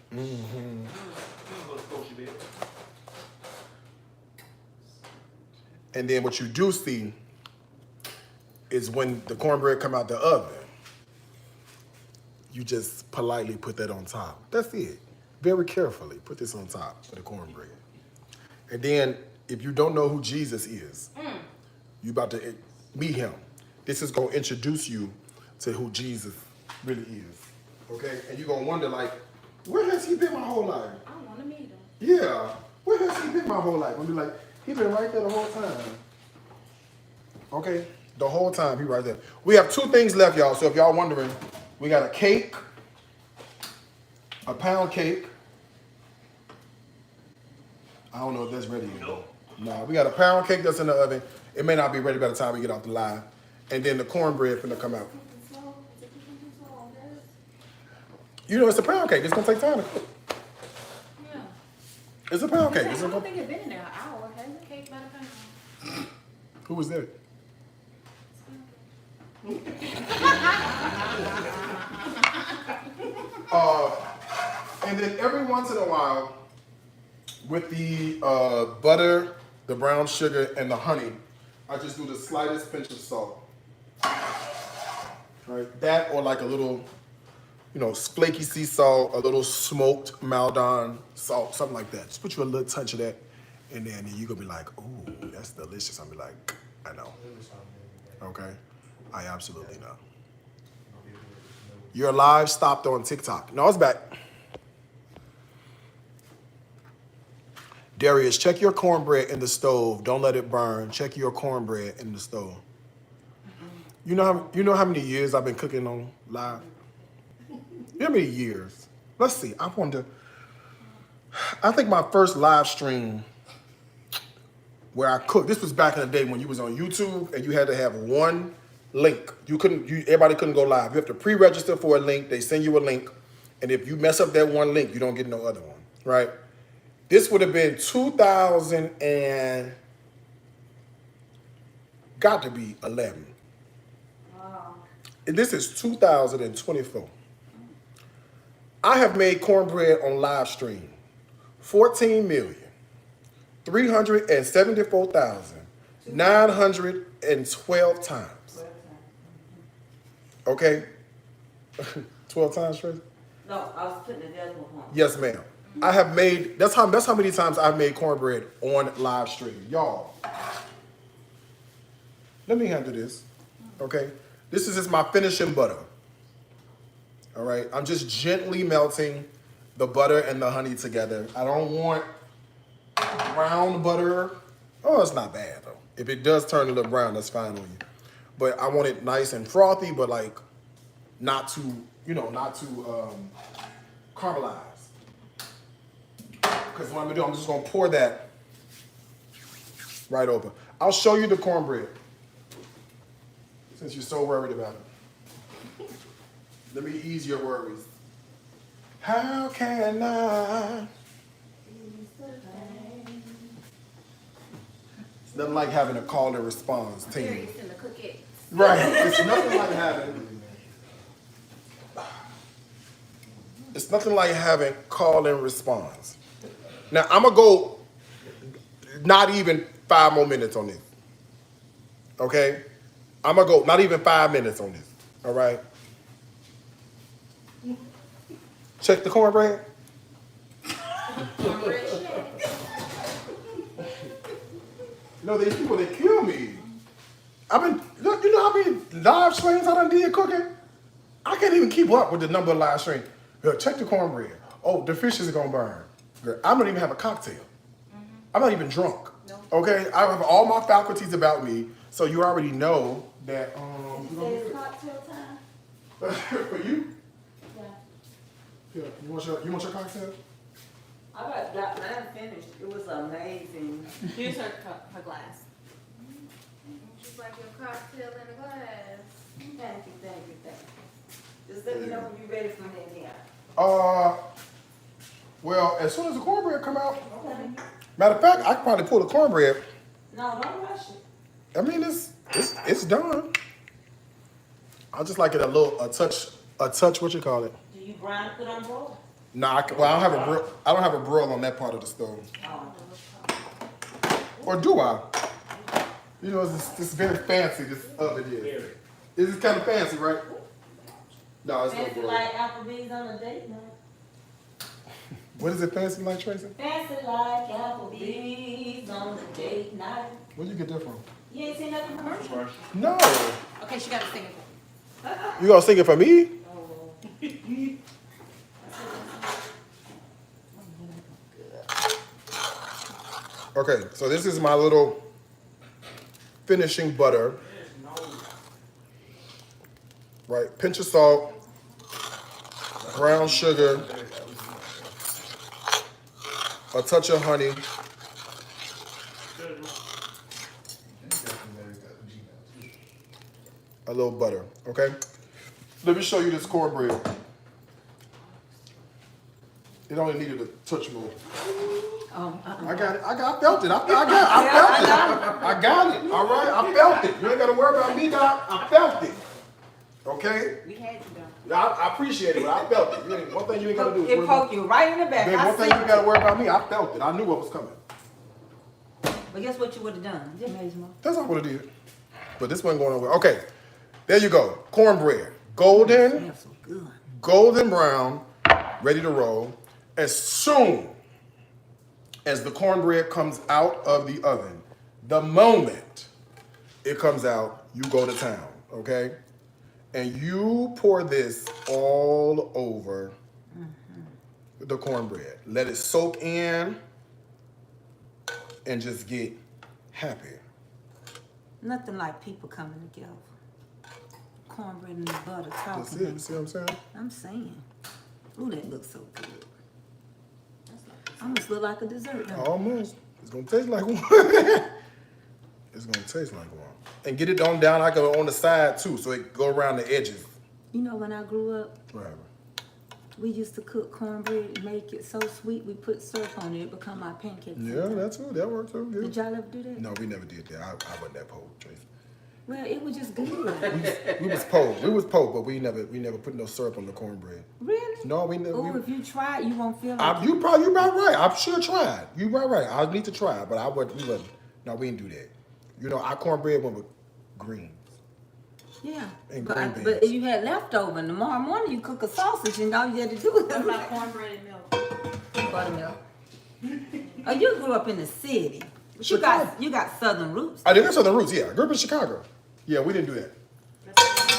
And then what you do see is when the cornbread come out the oven, you just politely put that on top. That's it. Very carefully put this on top of the cornbread. And then if you don't know who Jesus is, you about to meet him. This is going to introduce you to who Jesus really is. Okay? And you're going to wonder, like, where has he been my whole life? I want to meet him. Yeah. Where has he been my whole life? I'm be like, he been right there the whole time. Okay? The whole time, he right there. We have 2 things left, y'all. So if y'all wondering, we got a cake, a pound cake. I don't know if that's ready yet. No, we got a pound cake that's in the oven. It may not be ready by the time we get off the line. And then the cornbread finna come out. It's a pound cake. It's gonna take time to cook. Yeah. It's a pound cake. I don't think it's been in there an hour. Hasn't the cake by the time? Who was that? And then every once in a while, with the butter, the brown sugar, and the honey, I just do the slightest pinch of salt. Right? That or like a little, flaky sea salt, a little smoked Maldon salt, something like that. Just put you a little touch of that, and then you're gonna be like, ooh, that's delicious. I'll be like, I know. Okay? I absolutely know. Your live stopped on TikTok. No, it's back. Darius, check your cornbread in the stove. Don't let it burn. Check your cornbread in the stove. You know how many years I've been cooking on live? You know how many years? Let's see. I think my first live stream where I cooked, this was back in the day when you was on YouTube and you had to have one link. Everybody couldn't go live. You have to pre-register for a link. They send you a link. And if you mess up that one link, you don't get no other one, right? This would have been 2000 and got to be 11. Wow. And this is 2024. I have made cornbread on live stream 14,374,912 times. Okay? 12 times, Tracy? No, I was putting the decimal point. Yes, ma'am. I have made, that's how many times I've made cornbread on live stream. Y'all, let me handle this, okay? This is just my finishing butter, all right? I'm just gently melting the butter and the honey together. I don't want brown butter. Oh, it's not bad, though. If it does turn a little brown, that's fine on you. But I want it nice and frothy, but like not too, caramelized. Because what I'm gonna do, I'm just gonna pour that right over. I'll show you the cornbread since you're so worried about it. Let me ease your worries. How can I? It's nothing like having a call and response team. Right. It's nothing like having call and response. Now, I'm going to go not even 5 more minutes on this. Okay? I'm going to go not even 5 minutes on this. All right? Check the cornbread. These people, they kill me. I've been, look, you know how many live streams I done did cooking? I can't even keep up with the number of live streams. Check the cornbread. Oh, the fish is going to burn. I don't even have a cocktail. I'm not even drunk. No. Okay? I have all my faculties about me, so you already know that. You say it's cocktail time? For you? Yeah. Yeah. You want your cocktail? I got mine finished. It was amazing. Here's her glass. Just like your cocktail in a glass. Thank you. Just let me know when you're ready for me again. Well, as soon as the cornbread come out. Okay. Matter of fact, I can probably pull the cornbread. No, don't rush it. I mean, it's done. I just like it a touch. What you call it? Do you grind it, put on broil? No, I don't have a broil. I don't have a broil on that part of the stove. Oh. Or do I? It's very fancy. This oven is. This is kind of fancy, right? No, it's Fancy no like Applebee's on a date night. What is it fancy like, Tracy? Fancy like Applebee's on a date night. Where'd you get that from? You ain't seen that commercial? No. Okay, she got to sing it. You gonna sing it for me? Okay, so this is my little finishing butter. Right, pinch of salt, brown sugar, a touch of honey. A little butter, okay? Let me show you this cornbread. It only needed a touch more. I got it. I felt it. I got it. All right, I felt it. You ain't got to worry about me, Doc. I felt it. Okay? We had you done. I appreciate it, but I felt it. One thing you ain't got to do is It poked you right in the back. one thing you ain't got to worry about me. I felt it. I knew what was coming. But guess what you would have done? Just made some more. That's not what it did. But this wasn't going nowhere. Okay, there you go. Cornbread. Golden brown, ready to roll. As soon as the cornbread comes out of the oven, the moment it comes out, you go to town, okay? And you pour this all over the cornbread. Let it soak in and just get happy. Nothing like people coming together. Cornbread and the butter talking. That's it. See what I'm saying? I'm saying. Ooh, that looks so good. Almost look like a dessert. Don't it? Almost. It's gonna taste like one. It's gonna taste like one. And get it on down like on the side too, so it go around the edges. You know, when I grew up, Right. we used to cook cornbread and make it so sweet. We put syrup on it. It become our pancakes. Yeah, that's good. That worked too. Did Good. y'all ever do that? No, we never did that. I wasn't that poor, Tracy. Well, it was just good. We was poor. We was poor, but we never put no syrup on the cornbread. Really? No, we never. Oh, if you try it, you won't feel like You about right. I should try it. You right. I need to try it, but I wouldn't. We wasn't. No, we didn't do that. You know, our cornbread went with greens. Yeah. And But, green beans. but you had leftover, and tomorrow morning you cook a sausage, and all you had to do was What about cornbread and milk? buttermilk. Oh, you grew up in the city. But you got southern roots. I did got southern roots. Yeah, I grew up in Chicago. Yeah, we didn't do that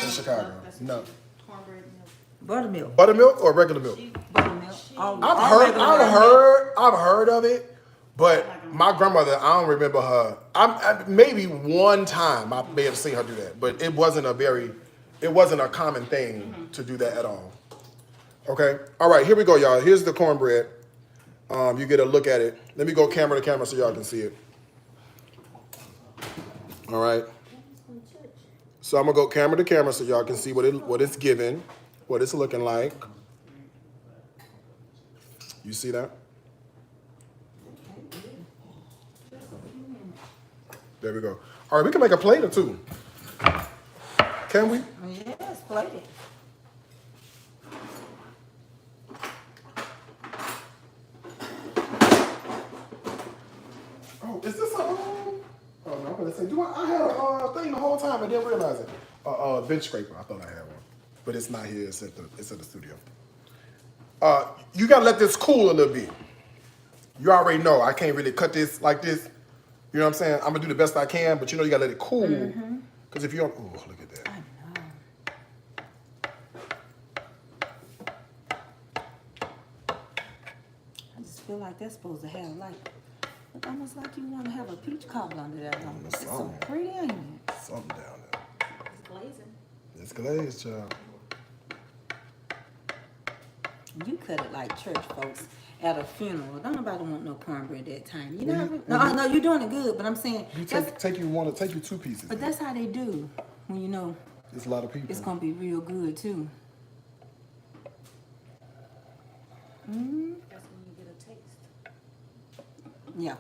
in Chicago. No. Cornbread and milk. Buttermilk. Buttermilk or regular milk? Buttermilk. All I've heard of it, but my grandmother, I don't remember her. Maybe one time I may have seen her do that, but it wasn't a common thing to do that at all. Okay, all right, here we go, y'all. Here's the cornbread. You get a look at it. Let me go camera to camera so y'all can see it. All right. So I'm gonna go camera to camera so y'all can see what it's giving, what it's looking like. You see that? There we go. All right, we can make a plate or two. Can we? Yes, plate it. Oh, is this a? Oh no, I'm gonna say, I had a thing the whole time. I didn't realize it. Bench scraper. I thought I had one, but it's not here. It's at the studio. You gotta let this cool a little bit. You already know I can't really cut this like this. You know what I'm saying? I'm gonna do the best I can, but you know you gotta let it cool. Because if you don't, oh, look at that. I know. I just feel like that's supposed to have look almost like you want to have a peach cobbler under that. It's so something. pretty, ain't it? Something down there. It's glazing. It's glazed, child. You cut it like church folks at a funeral. Don't nobody want no cornbread that time. You know? No, you're doing it good, but I'm saying You take you two pieces. But that's how they do when you know It's a lot of people. it's gonna be real good too. That's when you get a taste. Yeah.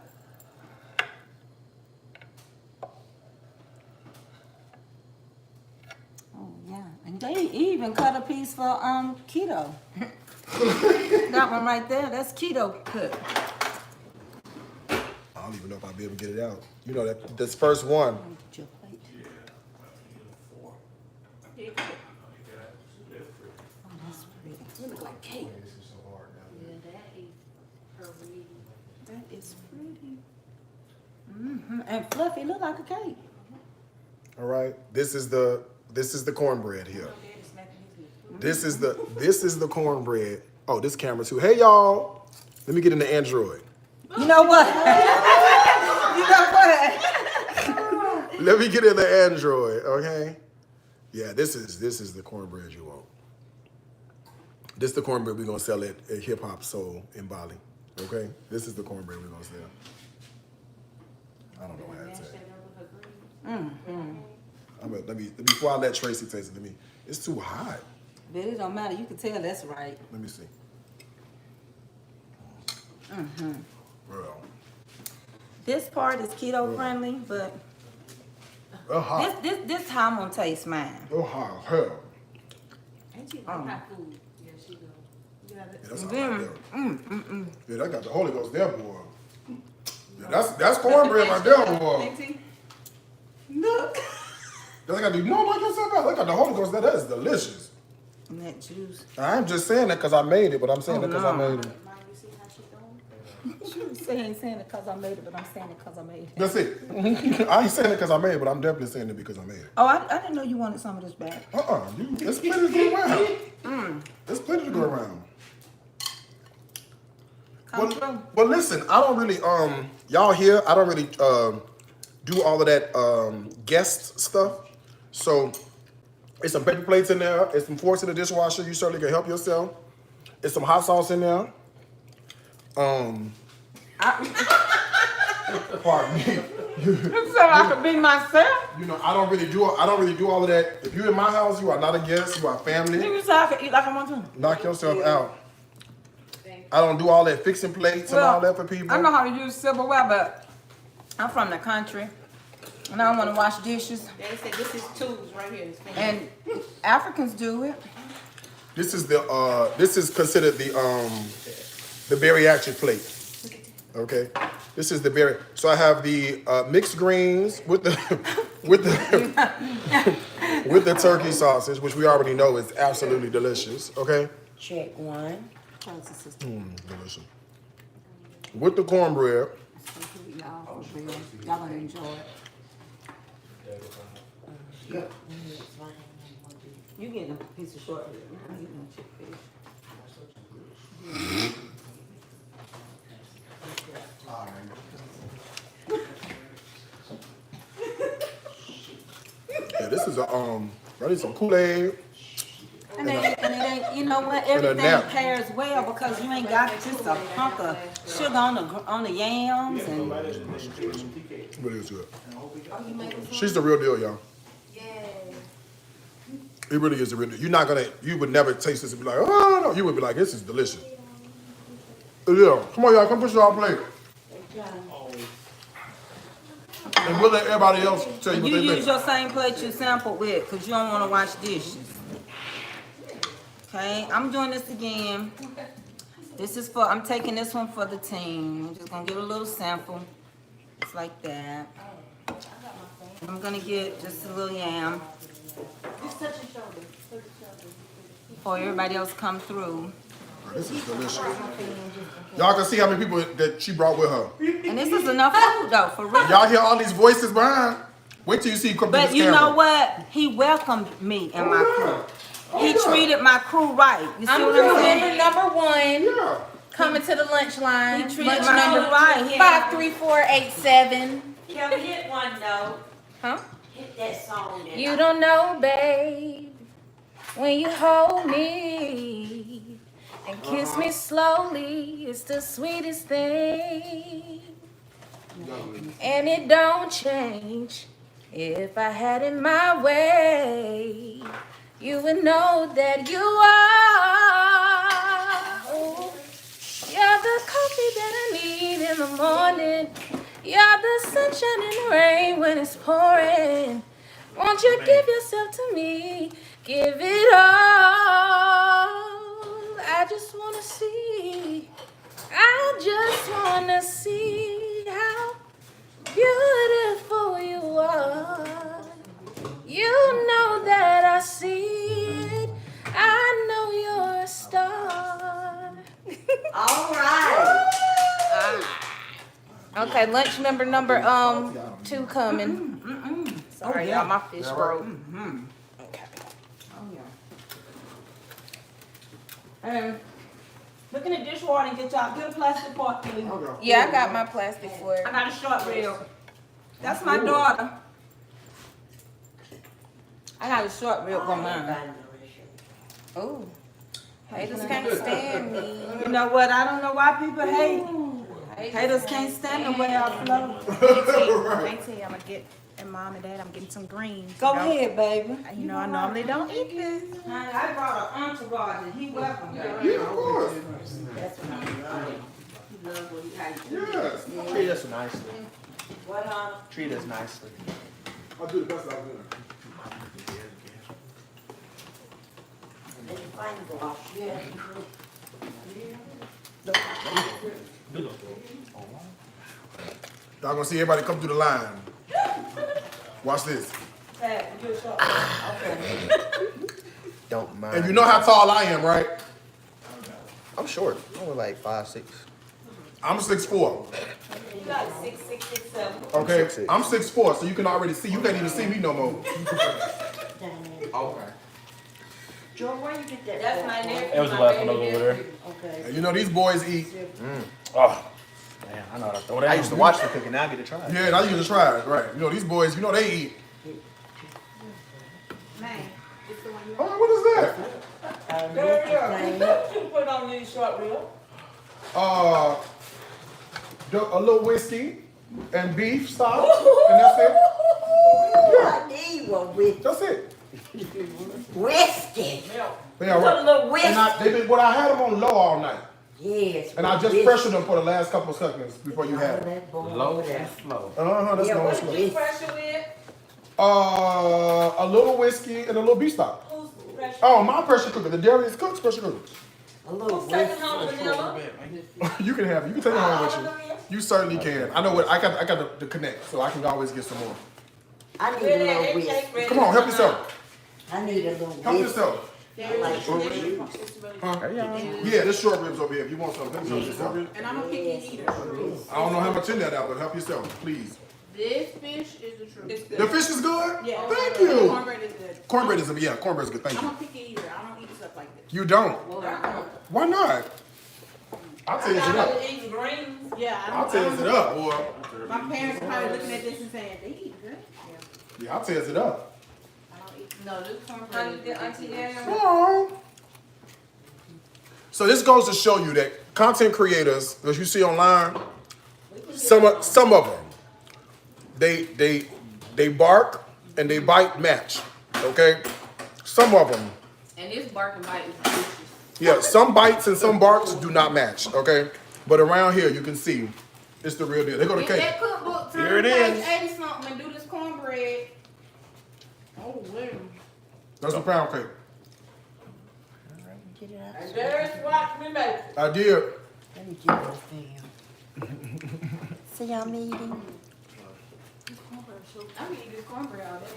Oh yeah, and they even cut a piece for keto. That one right there, that's keto cut. I don't even know if I'll be able to get it out. You know that this first one. Put your plate. Oh, that's pretty. It look like cake. Yeah, that is pretty. That is pretty. And fluffy, look like a cake. All right. This is the cornbread here. This is the cornbread. Oh, this camera too. Hey y'all. Let me get in the Android. You know what? You know what? Let me get in the Android, okay? Yeah, this is the cornbread you want. This is the cornbread we're gonna sell at Hip Hop Soul in Bali. Okay? This is the cornbread we're gonna sell. I don't know how to say. Before I let Tracy taste it, it's too hot. But it don't matter. You can tell that's right. Let me see. Well, This part is keto friendly, but hot. this how I'm gonna taste mine. Hot hell. Ain't she like hot food? Yeah, she go. You got it. Yeah, that's hot there. Yeah, that got the Holy Ghost there, boy. Yeah, that's cornbread right there, boy. Auntie? Look. That's got like yourself out. Look at the Holy Ghost there. That is delicious. And that juice. I'm just saying that because I made it, but I'm saying that because I made it. Mind you see how she doing? Say I ain't saying it because I made it, but I'm saying it because I made it. That's it. I ain't saying it because I made it, but I'm definitely saying it because I made it. Oh, I didn't know you wanted some of this back. There's plenty to go around. There's plenty to go around. Come through. Well, listen, I don't really, y'all here, I don't really do all of that guest stuff. So, it's some paper plates in there. It's some forks in the dishwasher. You certainly can help yourself. It's some hot sauce in there. Pardon me. You said I could be myself. You know, I don't really do all of that. If you're in my house, you are not a guest. You are family. You said I could eat like I want to. Knock yourself out. I don't do all that fixing plates and all that for people. I know how to use silverware, but I'm from the country, and I don't want to wash dishes. They said this is tools right here. It's finished. And Africans do it. This is considered the bariatric plate. Okay, this is the berry. So I have the mixed greens with the with the turkey sausage, which we already know is absolutely delicious. Okay. Check one. Delicious. With the cornbread. Y'all gonna enjoy it. You getting a piece of shortbread. I'm getting a chick fish. Yeah, this is I need some Kool-Aid. And it ain't, you know what? And a Everything nap. pairs well because you ain't got just a hunk of sugar on the yams and. But it's good. She's the real deal, y'all. It really is the real deal. You would never taste this and be like, oh no. You would be like, this is delicious. Yeah, come on, y'all, come push y'all plate. And we'll let everybody else tell you what You they use think. your same plate you sampled with because you don't want to wash dishes. Okay, I'm doing this again. I'm taking this one for the team. I'm just gonna give a little sample. Just like that. I'm gonna get just a little yam. Just touch your shoulder. Before everybody else come through. This is delicious. Y'all can see how many people that she brought with her. And this is enough food though, for real. Y'all hear all these voices behind? Wait till you see come through But this you camera. know what? He welcomed me and my crew. He treated my crew right. You see I'm what crew I'm saying? member number 1, Yeah. coming to the lunch line. He treated Lunch my number crew right. He- 53487. Kelly, hit one note. Huh? Hit that song there. You don't know, babe, when you hold me and kiss me slowly, it's the sweetest thing. And it don't change. If I had it my way, you would know that you are. You're the coffee that I need in the morning. You're the sunshine in the rain when it's pouring. Won't you give yourself to me? Give it all. I just wanna see. I just wanna see how beautiful you are. You know that I see it. I know you're a star. All right. Okay, lunch member number 2 coming. Sorry, y'all, my fish broke. Okay. Look in the dishwater and get a plastic pot, please. Yeah, I got my plastic for it. I got a short rib. That's my daughter. I got a short rib for mine. Ooh. Haters can't stand me. You know what? I don't know why people hate. Haters can't stand the way I flow. Auntie, I'm gonna get, and mom and dad, I'm getting some greens. Go ahead, baby. You know, I normally don't eat this. Honey, I brought an entourage and he welcome you. Yeah, of course. Yes. Treat us nicely. What, Treat us nicely. I'll do the best I can. Let your finger go off. Yeah. Y'all gonna see everybody come through the line. Watch this. Don't mind. And you know how tall I am, right? I'm short. I'm only like 5'6". I'm 6'4". You got 6'6", 6'7". Okay, 6'6". I'm 6'4", so you can already see. You can't even see me no more. Okay. Joe, where you get that? That's from? my nephew. That was the my last one baby over nephew. there. Okay. And you know these boys eat. Oh, man, I know how to throw that. I used to watch the cooking. Now I get to try it. Yeah, now you can try it, right? You know these boys. You know they eat. Man, it's the one you Oh, what is that? There you go. You put on these short ribs. A little whiskey and beef stock, and that's it. I need one with That's it. whiskey. Yeah, Put a right. little whiskey. And I had them on low all night, Yes. and I just pressured them for the last couple of seconds before you had them. Low and slow. That's Yeah, low and what slow. is- Pressure with. A little whiskey and a little beef stock. Who's pressure? Oh, my pressure cooker, the Darius Cook's pressure cooker. A little Who's taking home the vanilla? You can have it. You can take it home with you. You certainly can. I know what I got the connect, so I can always get some more. I need a Ready, little they whiskey. take ready. Come on, help yourself. I need a little Help whiskey. yourself. Huh? Yeah, there's short ribs over here. If you want some, help yourself. and I'm a picky eater. I don't know how much in that out, but help yourself, please. This fish is the truth. The fish is good? Yeah. Thank you. Cornbread is good. Cornbread is good. Thank I'm you. a picky eater. I don't eat stuff like this. You don't. Why not? I'll tear it I up. was eating greens. Yeah, I I'll don't. tear it up, boy. My parents probably looking at this and saying, they eat good. Yeah, I'll tear it up. I don't eat. No, this cornbread is Auntie, good. Auntie Daniel. Oh. So this goes to show you that content creators, as you see online, some of them, they bark and they bite match. Okay, some of them, And this bark and bite is delicious. yeah, some bites and some barks do not match. Okay, but around here you can see it's the real deal. They go to Get cake. that cookbook, turn Here it page is. 80 something and do this cornbread. Oh, wait. That's a pound cake. And there's what we make. I did. Let me get this thing. See y'all meeting? I be eating this cornbread all day.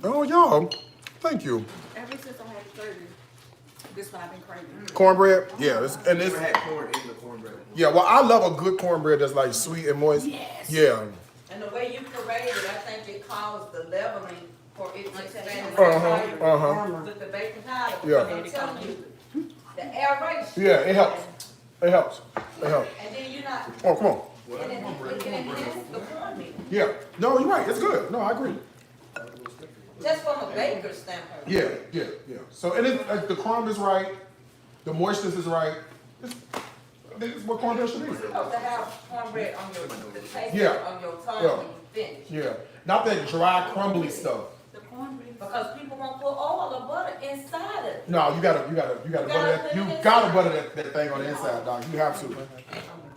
Oh y'all, thank you. Ever since I had surgery, this is what I've been craving. Cornbread, yeah, it's Never had corn in the cornbread. yeah. Well, I love a good cornbread that's like sweet and moist. Yes. Yeah. And the way you parade it, I think it caused the leveling for it to expand Uh-huh. with the baking powder. Yeah. Because I'm telling you, the aeration. Yeah, it helps. It helps. It helps. And then you're not, Oh, come on. it enhances the cornmeal. Yeah. No, you're right. It's good. No, I agree. Just from a baker's standpoint. Yeah. So, and it, the crumb is right. The moistness is right. It's what cornbread should be. You're supposed to have cornbread on your, the taste Yeah. on your tongue Yeah. when you finish. Yeah. Not that dry, crumbly stuff. The cornbread, because people won't put oil or butter inside of it. No, you gotta butter that. You gotta butter that thing on the inside, dog. You have to.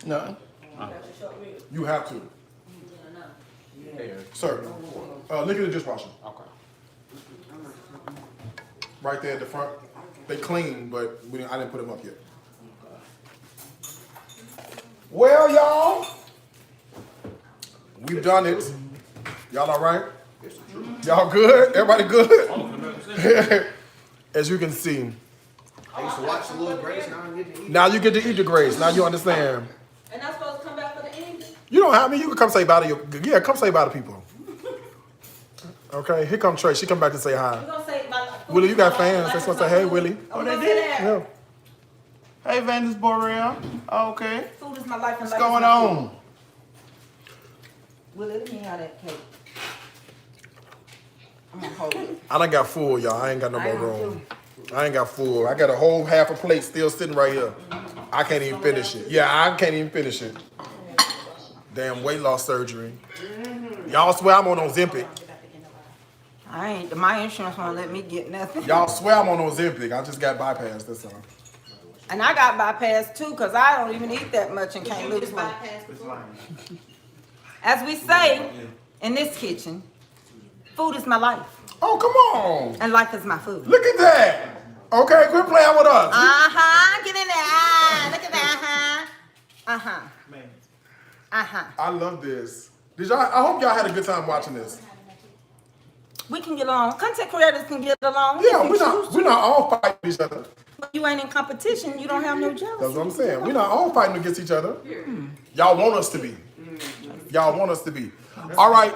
No. That's a short rib. You have to. Sir, look at the dishwasher. Okay. Right there at the front. They clean, but I didn't put them up yet. Well, y'all, we've done it. Y'all all right? Y'all good? Everybody good? As you can see. I used to watch the little Grace. Now I'm getting to eat. Now you get to eat the grace. Now you understand. And I'm supposed to come back for the ending? You don't have me. You can come say bye to come say bye to people. Okay, here come Trey. She come back to say hi. We're gonna say my Willie, you got fans. They supposed to say, hey, Willie. Oh, they did? Yeah. Hey, Vandus Boreal. Okay. Food is my life and What's life going is my food. on? Willie, let me have that cake. I'm gonna hold it. I done got full, y'all. I ain't got no more room. I ain't got full. I got a whole half a plate still sitting right here. I can't even finish it. Yeah, I can't even finish it. Damn weight loss surgery. Y'all swear I'm on Ozempic. I ain't, my insurance won't let me get nothing. Y'all swear I'm on Ozempic. I just got bypassed, that's all. And I got bypassed too, cause I don't even eat that much and can't lose weight. As we say in this kitchen, food is my life, Oh, come on. and life is my food. Look at that. Okay, quit playing with us. Get in there. Look at that. I love this. I hope y'all had a good time watching this. We can get along. Content creators can get along. Yeah, if you we're choose not all fighting each other. to. you ain't in competition, you don't have no jealousy. That's what I'm saying. We're not all fighting against each other. Y'all want us to be. Y'all want us to be. All right.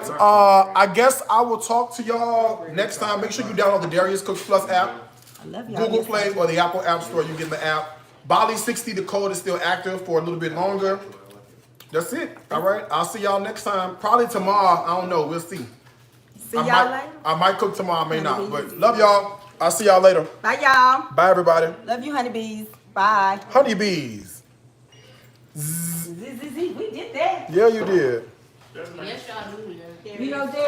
I guess I will talk to y'all next time. Make sure you download the Darius Cooks Plus app. I love y'all. Google Play or the Apple App Store. You get the app. Bali 60, the code is still active for a little bit longer. That's it. All right. I'll see y'all next time. Probably tomorrow. I don't know. We'll see. See y'all later. I might cook tomorrow. I may not. But love y'all. I'll see y'all later. Bye, y'all. Bye, everybody. Love you, honeybees. Bye. Honeybees. We did that. Yeah, you did. Yes, y'all do. You know,